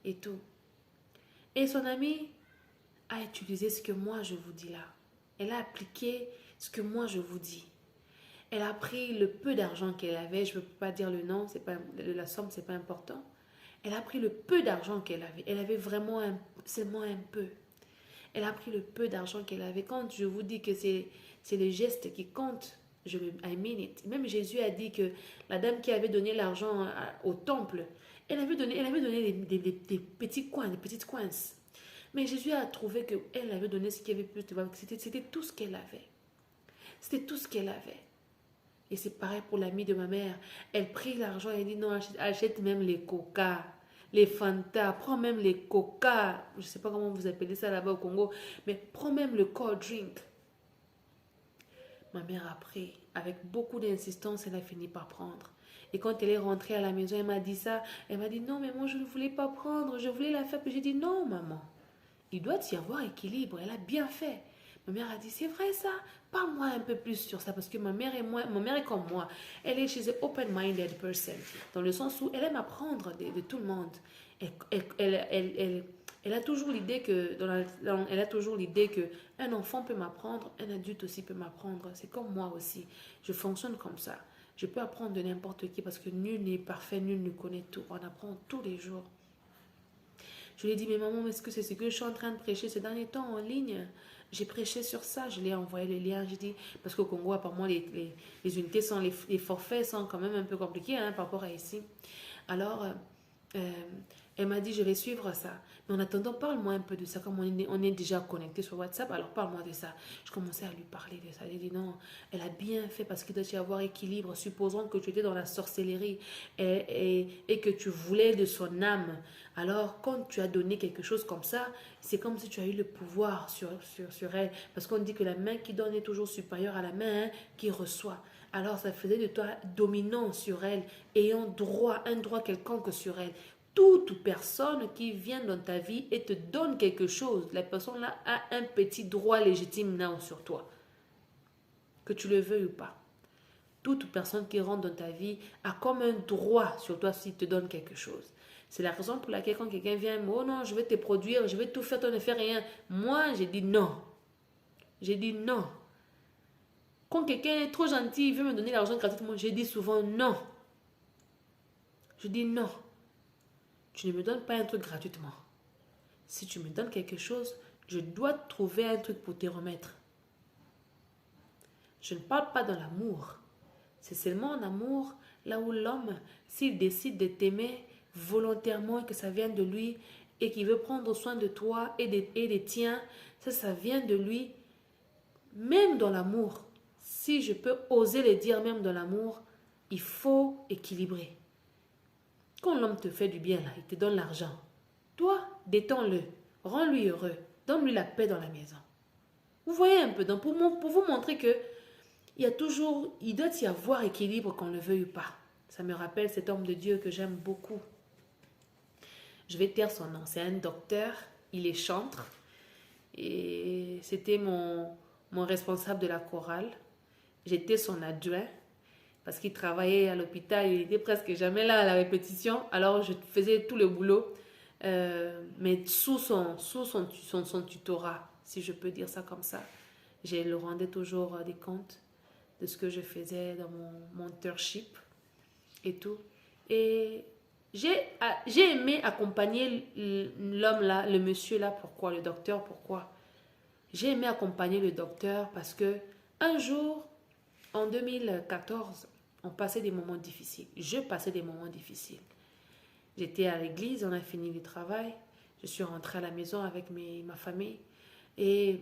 et tout. Et son amie a utilisé ce que moi je vous dis là. Elle a appliqué ce que moi je vous dis. Elle a pris le peu d'argent qu'elle avait, je ne peux pas dire le nom, la somme, c'est pas important. Elle a pris le peu d'argent qu'elle avait. Elle avait vraiment seulement un peu. Elle a pris le peu d'argent qu'elle avait. Quand je vous dis que c'est le geste qui compte, I mean it. Même Jésus a dit que la dame qui avait donné l'argent au temple, elle avait donné des petits coins, des petites coins. Mais Jésus a trouvé qu'elle avait donné ce qui avait plus de valeur. C'était tout ce qu'elle avait. C'était tout ce qu'elle avait. Et c'est pareil pour l'amie de ma mère. Elle prit l'argent et dit non, achète même les coca, les Fanta, prends même les coca. Je ne sais pas comment vous appelez ça là-bas au Congo, mais prends même le cold drink. Ma mère a pris. Avec beaucoup d'insistance, elle a fini par prendre. Et quand elle est rentrée à la maison, elle m'a dit ça. Elle m'a dit non, mais moi je ne voulais pas prendre. Je voulais la faire. Puis j'ai dit non, maman. Il doit y avoir équilibre. Elle a bien fait. Ma mère a dit, c'est vrai ça? Parle-moi un peu plus sur ça, parce que ma mère est comme moi. Elle est chez une open-minded person, dans le sens où elle aime apprendre de tout le monde. Elle a toujours l'idée que un enfant peut m'apprendre, un adulte aussi peut m'apprendre. C'est comme moi aussi. Je fonctionne comme ça. Je peux apprendre de n'importe qui, parce que nul n'est parfait, nul ne connaît tout. On apprend tous les jours. Je lui ai dit, mais maman, est-ce que c'est ce que je suis en train de prêcher ces derniers temps en ligne? J'ai prêché sur ça, je lui ai envoyé le lien. J'ai dit, parce qu'au Congo, apparemment, les unités les forfaits sont quand même un peu compliqués par rapport à ici. Alors, elle m'a dit, je vais suivre ça. Mais en attendant, parle-moi un peu de ça. Comme on est déjà connecté sur WhatsApp, alors parle-moi de ça. Je commençais à lui parler de ça. Elle dit, non, elle a bien fait parce qu'il doit y avoir équilibre. Supposons que tu étais dans la sorcellerie et que tu voulais de son âme. Alors, quand tu as donné quelque chose comme ça, c'est comme si tu as eu le pouvoir sur elle. Parce qu'on dit que la main qui donne est toujours supérieure à la main qui reçoit. Alors, ça faisait de toi dominant sur elle, ayant un droit quelconque sur elle. Toute personne qui vient dans ta vie et te donne quelque chose, la personne-là a un petit droit légitime là sur toi. Que tu le veuilles ou pas. Toute personne qui rentre dans ta vie a comme un droit sur toi s'il te donne quelque chose. C'est la raison pour laquelle quand quelqu'un vient, oh non, je vais te produire, je vais tout faire, toi ne fais rien. Moi, j'ai dit non. J'ai dit non. Quand quelqu'un est trop gentil, il veut me donner l'argent gratuitement, j'ai dit souvent non. Je dis non. Tu ne me donnes pas un truc gratuitement. Si tu me donnes quelque chose, je dois trouver un truc pour te remettre. Je ne parle pas de l'amour. C'est seulement en amour, là où l'homme, s'il décide de t'aimer volontairement et que ça vient de lui, et qui veut prendre soin de toi et des tiens, ça vient de lui, même dans l'amour. Si je peux oser le dire, même dans l'amour, il faut équilibrer. Quand l'homme te fait du bien, là, il te donne l'argent. Toi, détends-le, rends-lui heureux, donne-lui la paix dans la maison. Vous voyez un peu, donc pour vous montrer que il doit y avoir équilibre qu'on le veuille ou pas. Ça me rappelle cet homme de Dieu que j'aime beaucoup. Je vais taire son nom. C'est un docteur, il est chantre. Et c'était mon responsable de la chorale. J'étais son adjoint parce qu'il travaillait à l'hôpital. Il était presque jamais là à la répétition. Alors je faisais tout le boulot. Mais sous son tutorat, si je peux dire ça comme ça. Je le rendais toujours des comptes de ce que je faisais dans mon mentorship et tout. Et j'ai aimé accompagner l'homme là, le monsieur là. Pourquoi? Le docteur, pourquoi? J'ai aimé accompagner le docteur parce que un jour, en 2014, on passait des moments difficiles. Je passais des moments difficiles. J'étais à l'église, on a fini le travail. Je suis rentrée à la maison avec ma famille. Et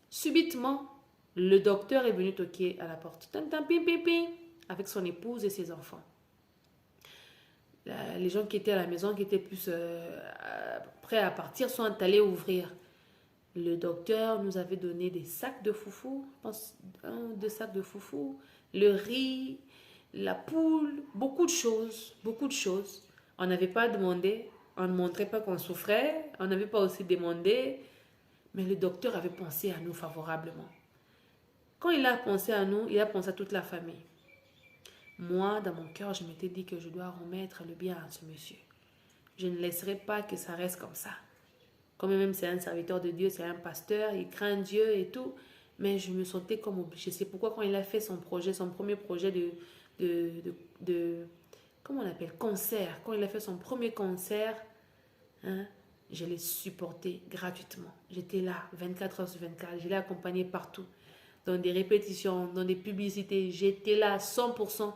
subitement, le docteur est venu toquer à la porte. Avec son épouse et ses enfants. Les gens qui étaient à la maison, qui étaient plus prêts à partir, sont allés ouvrir. Le docteur nous avait donné des sacs de foufou, je pense 1 ou 2 sacs de foufou, le riz, la poule, beaucoup de choses. On n'avait pas demandé, on ne montrait pas qu'on souffrait, on n'avait pas aussi demandé, mais le docteur avait pensé à nous favorablement. Quand il a pensé à nous, il a pensé à toute la famille. Moi, dans mon cœur, je m'étais dit que je dois remettre le bien à ce monsieur. Je ne laisserai pas que ça reste comme ça. Comme même c'est un serviteur de Dieu, c'est un pasteur, il craint Dieu et tout. Mais je me sentais comme obligée. C'est pourquoi quand il a fait son premier projet comment on appelle, concert. Quand il a fait son premier concert, je l'ai supporté gratuitement. J'étais là 24 heures sur 24. Je l'ai accompagné partout. Dans des répétitions, dans des publicités. J'étais là à 100%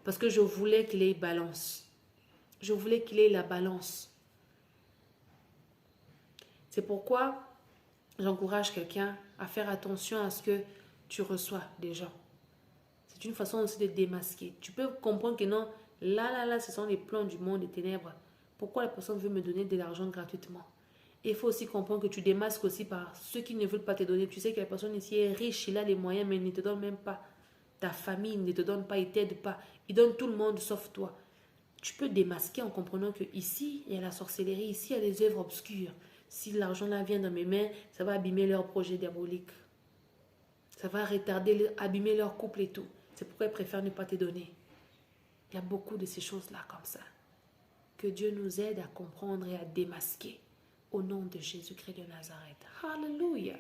parce que je voulais qu'il ait balance. Je voulais qu'il ait la balance. C'est pourquoi j'encourage quelqu'un à faire attention à ce que tu reçois des gens. C'est une façon aussi de démasquer. Tu peux comprendre que non, là, ce sont les plans du monde des ténèbres. Pourquoi la personne veut me donner de l'argent gratuitement? Et il faut aussi comprendre que tu démasques aussi par ceux qui ne veulent pas te donner. Tu sais que la personne ici est riche, il a les moyens, mais il ne te donne même pas. Ta famille ne te donne pas, il ne t'aide pas. Il donne tout le monde sauf toi. Tu peux démasquer en comprenant que ici, il y a la sorcellerie, ici, il y a les œuvres obscures. Si l'argent là vient dans mes mains, ça va abîmer leur projet diabolique. Ça va retarder, abîmer leur couple et tout. C'est pourquoi ils préfèrent ne pas te donner. Il y a beaucoup de ces choses-là comme ça. Que Dieu nous aide à comprendre et à démasquer. Au nom de Jésus-Christ de Nazareth. Alléluia.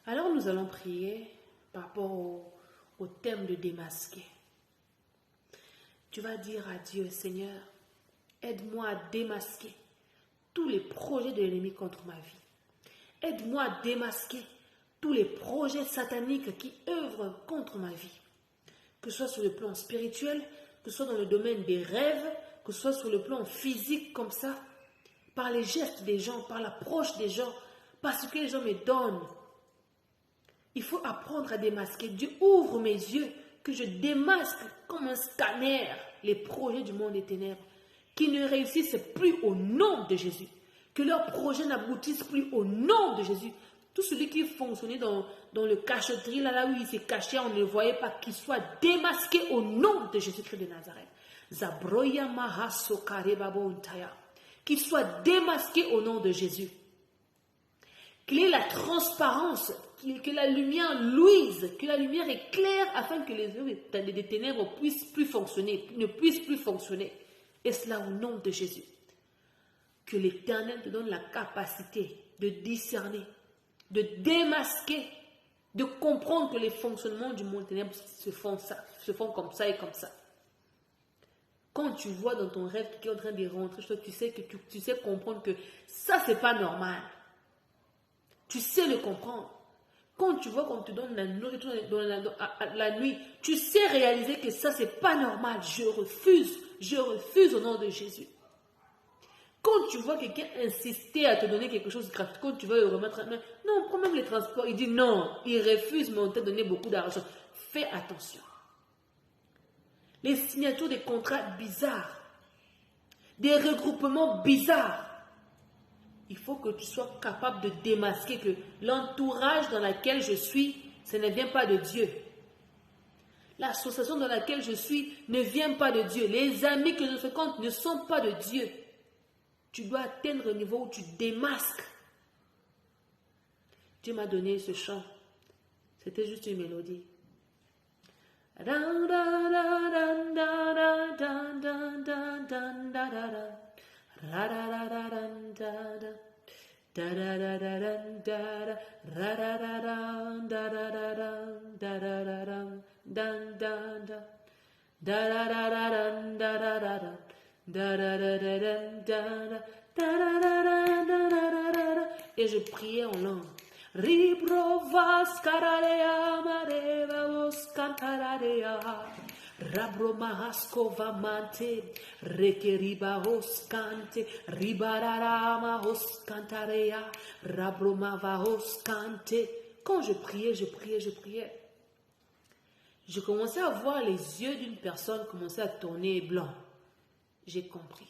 Alors nous allons prier par rapport au thème de démasquer. Tu vas dire à Dieu, Seigneur, aide-moi à démasquer tous les projets de l'ennemi contre ma vie. Aide-moi à démasquer tous les projets sataniques qui œuvrent contre ma vie. Que ce soit sur le plan spirituel, que ce soit dans le domaine des rêves, que ce soit sur le plan physique comme ça, par les gestes des gens, par l'approche des gens, par ce que les gens me donnent. Il faut apprendre à démasquer. Dieu ouvre mes yeux, que je démasque comme un scanner les projets du monde des ténèbres, qui ne réussissent plus au nom de Jésus, que leurs projets n'aboutissent plus au nom de Jésus. Tout celui qui fonctionnait dans le cacheterie, là où il s'est caché, on ne le voyait pas, qu'il soit démasqué au nom de Jésus-Christ de Nazareth. Zabroya Mahaso Karebabountaya. Qu'il soit démasqué au nom de Jésus. Qu'il ait la transparence, que la lumière luise, que la lumière éclaire afin que les œuvres des ténèbres ne puissent plus fonctionner. Et cela au nom de Jésus. Que l'Éternel te donne la capacité de discerner, de démasquer, de comprendre que les fonctionnements du monde ténèbre se font comme ça et comme ça. Quand tu vois dans ton rêve qui est en train de rentrer, tu sais comprendre que ça, c'est pas normal. Tu sais le comprendre. Quand tu vois qu'on te donne la nourriture la nuit, tu sais réaliser que ça, c'est pas normal. Je refuse au nom de Jésus. Quand tu vois quelqu'un insister à te donner quelque chose gratuit, quand tu vas le remettre, non, prends même les transports. Il dit non, il refuse, mais on t'a donné beaucoup d'argent. Fais attention. Les signatures des contrats bizarres, des regroupements bizarres. Il faut que tu sois capable de démasquer que l'entourage dans lequel je suis, ce ne vient pas de Dieu. L'association dans laquelle je suis ne vient pas de Dieu. Les amis que je fréquente ne sont pas de Dieu. Tu dois atteindre le niveau où tu démasques. Dieu m'a donné ce chant. C'était juste une mélodie. Et je priais en langue. Ribrovas kararea mareva os cantararea. Rabromahaskova mante, rekeriba hoskante, ribararama hoskantarea, rabromava hoskante. Quand je priais, je priais, je priais. Je commençais à voir les yeux d'une personne commencer à tourner blanc. J'ai compris.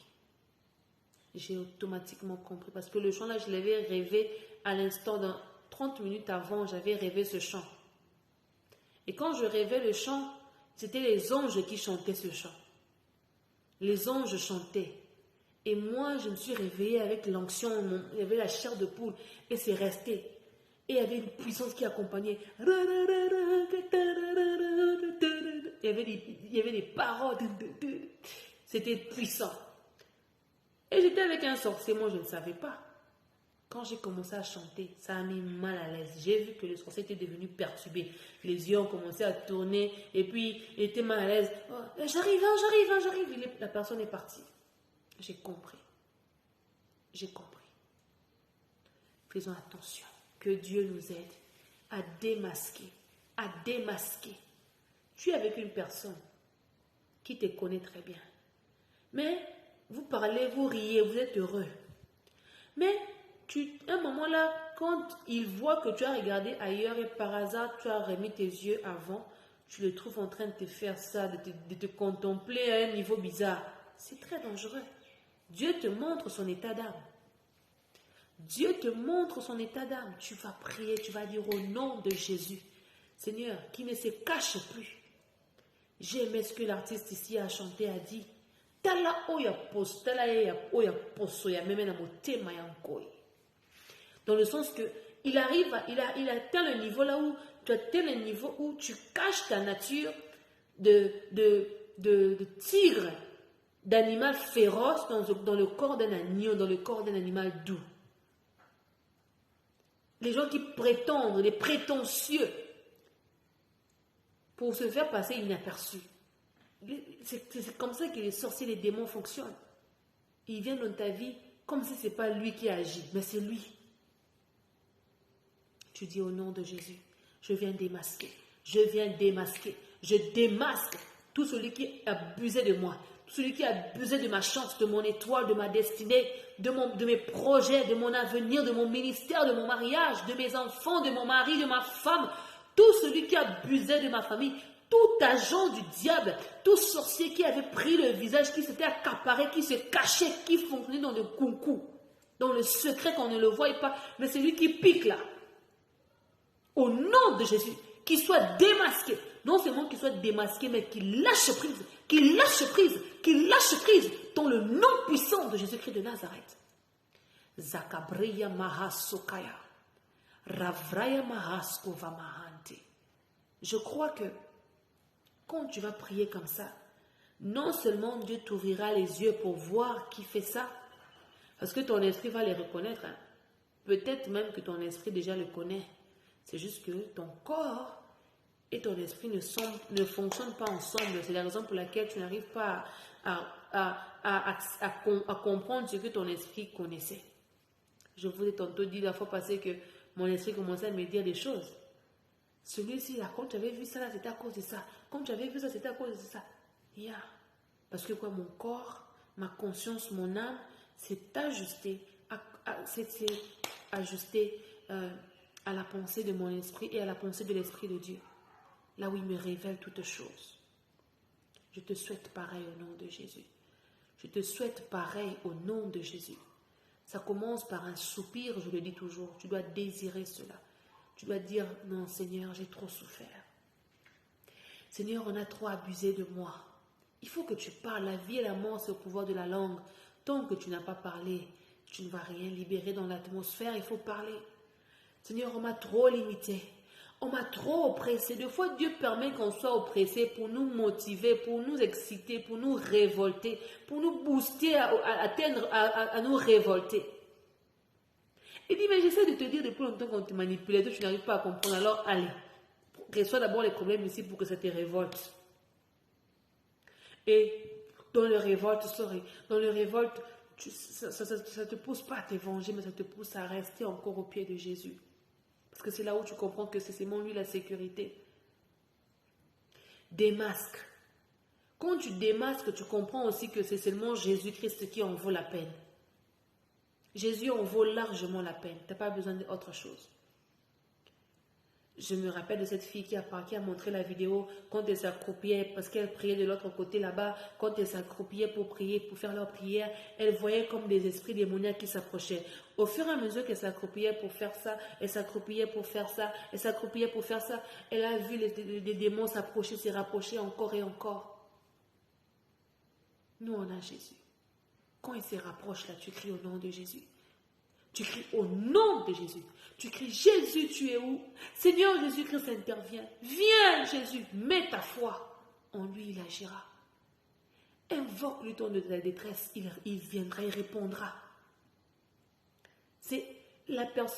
J'ai automatiquement compris parce que le chant là, je l'avais rêvé à l'instant, dans 30 minutes avant, j'avais rêvé ce chant. Et quand je rêvais le chant, c'était les anges qui chantaient ce chant. Les anges chantaient. Et moi, je me suis réveillée avec l'onction, il y avait la chair de poule et c'est resté. Et il y avait une puissance qui accompagnait. Il y avait des paroles. C'était puissant. Et j'étais avec un sorcier, moi je ne savais pas. Quand j'ai commencé à chanter, ça a mis mal à l'aise. J'ai vu que le sorcier était devenu perturbé. Les yeux ont commencé à tourner et puis il était mal à l'aise. Oh, j'arrive. La personne est partie. J'ai compris. J'ai compris. Faisons attention. Que Dieu nous aide à démasquer. À démasquer. Tu es avec une personne qui te connaît très bien. Mais vous parlez, vous riez, vous êtes heureux. Mais un moment là, quand il voit que tu as regardé ailleurs et par hasard tu as remis tes yeux avant, tu le trouves en train de te faire ça, de te contempler à un niveau bizarre. C'est très dangereux. Dieu te montre son état d'âme. Dieu te montre son état d'âme. Tu vas prier, tu vas dire au nom de Jésus, Seigneur, qui ne se cache plus. J'ai aimé ce que l'artiste ici a chanté, a dit. Dans le sens que il atteint le niveau là où tu atteins le niveau où tu caches ta nature de tigre, d'animal féroce dans le corps d'un agneau, dans le corps d'un animal doux. Les gens qui prétendent, les prétentieux, pour se faire passer inaperçus. C'est comme ça que les sorciers, les démons fonctionnent. Ils viennent dans ta vie comme si ce n'est pas lui qui agit, mais c'est lui. Tu dis au nom de Jésus, je viens démasquer, je démasque tout celui qui abusait de moi, tout celui qui abusait de ma chance, de mon étoile, de ma destinée, de mes projets, de mon avenir, de mon ministère, de mon mariage, de mes enfants, de mon mari, de ma femme, tout celui qui abusait de ma famille, tout agent du diable, tout sorcier qui avait pris le visage, qui s'était accaparé, qui se cachait, qui fonctionnait dans le coucou, dans le secret qu'on ne le voyait pas, mais c'est lui qui pique là. Au nom de Jésus, qu'il soit démasqué. Non seulement qu'il soit démasqué, mais qu'il lâche prise, dans le nom puissant de Jésus-Christ de Nazareth. Zakabriya Mahasokaya, Ravraya Mahaskova Mahante. Je crois que quand tu vas prier comme ça, non seulement Dieu t'ouvrira les yeux pour voir qui fait ça, parce que ton esprit va les reconnaître. Hein. Peut-être même que ton esprit déjà le connaît. C'est juste que ton corps et ton esprit ne fonctionnent pas ensemble. C'est la raison pour laquelle tu n'arrives pas à comprendre ce que ton esprit connaissait. Je vous ai tantôt dit la fois passée que mon esprit commençait à me dire des choses. Celui-ci, là, quand tu avais vu ça, là, c'était à cause de ça. Quand tu avais vu ça, c'était à cause de ça. Parce que quoi, mon corps, ma conscience, mon âme, c'est t'ajuster, c'est ajuster à la pensée de mon esprit et à la pensée de l'Esprit de Dieu. Là où il me révèle toutes choses. Je te souhaite pareil au nom de Jésus. Je te souhaite pareil au nom de Jésus. Ça commence par un soupir, je le dis toujours. Tu dois désirer cela. Tu dois dire, non Seigneur, j'ai trop souffert. Seigneur, on a trop abusé de moi. Il faut que tu parles. La vie et la mort, c'est au pouvoir de la langue. Tant que tu n'as pas parlé, tu ne vas rien libérer dans l'atmosphère. Il faut parler. Seigneur, on m'a trop limité. On m'a trop oppressé. Des fois, Dieu permet qu'on soit oppressé pour nous motiver, pour nous exciter, pour nous révolter, pour nous booster à nous révolter. Il dit, mais j'essaie de te dire depuis longtemps qu'on te manipule, toi tu n'arrives pas à comprendre. Alors, allez, reçois d'abord les problèmes ici pour que ça te révolte. Et dans le révolte, ça ne te pousse pas à te venger, mais ça te pousse à rester encore au pied de Jésus. Parce que c'est là où tu comprends que c'est seulement lui la sécurité. Démasque. Quand tu démasques, tu comprends aussi que c'est seulement Jésus-Christ qui en vaut la peine. Jésus en vaut largement la peine. Tu n'as pas besoin d'autre chose. Je me rappelle de cette fille qui a montré la vidéo quand elle s'accroupillait, parce qu'elle priait de l'autre côté là-bas, quand elle s'accroupillait pour prier, pour faire leur prière, elle voyait comme des esprits démoniaques qui s'approchaient. Au fur et à mesure qu'elle s'accroupillait pour faire ça, elle s'accroupillait pour faire ça, elle s'accroupillait pour faire ça, elle a vu les démons s'approcher, se rapprocher encore et encore. Nous, on a Jésus. Quand il se rapproche là, tu cries au nom de Jésus. Tu cries au nom de Jésus. Tu cries, Jésus, tu es où? Seigneur Jésus-Christ intervient. Viens, Jésus, mets ta foi. En lui, il agira. Invoque le temps de ta détresse. Il viendra, il répondra. C'est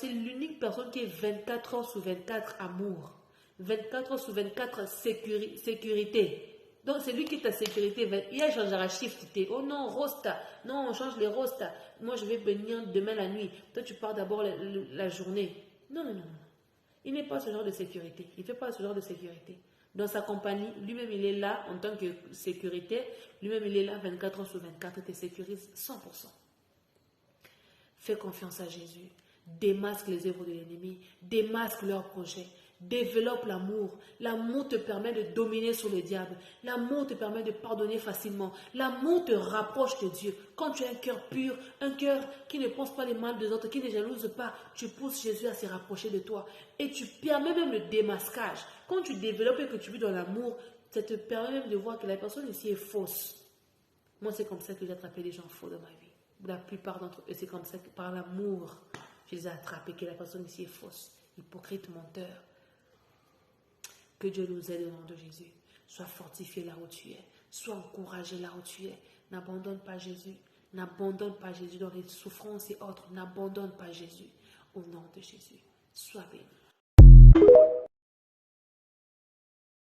l'unique personne qui est 24 heures sur 24 amour. 24 heures sur 24 sécurité. Donc, c'est lui qui est ta sécurité. Il changera shift. Oh non, rosta. Non, on change les rostas. Moi, je vais venir demain la nuit. Toi, tu pars d'abord la journée. Non, non, non. Il n'est pas ce genre de sécurité. Il ne fait pas ce genre de sécurité. Dans sa compagnie, lui-même, il est là en tant que sécurité. Lui-même, il est là 24 heures sur 24. Il te sécurise 100%. Fais confiance à Jésus. Démasque les œuvres de l'ennemi. Démasque leurs projets. Développe l'amour. L'amour te permet de dominer sur le diable. L'amour te permet de pardonner facilement. L'amour te rapproche de Dieu. Quand tu as un cœur pur, un cœur qui ne pense pas les mal des autres, qui ne jalouse pas, tu pousses Jésus à se rapprocher de toi. Et tu permets même le démasquage. Quand tu développes et que tu vis dans l'amour, ça te permet même de voir que la personne ici est fausse. Moi, c'est comme ça que j'ai attrapé des gens faux dans ma vie. La plupart d'entre eux, c'est comme ça que par l'amour, je les ai attrapés, que la personne ici est fausse, hypocrite, menteur. Que Dieu nous aide au nom de Jésus. Sois fortifié là où tu es. Sois encouragé là où tu es. N'abandonne pas Jésus. N'abandonne pas Jésus dans les souffrances et autres. N'abandonne pas Jésus. Au nom de Jésus. Sois béni.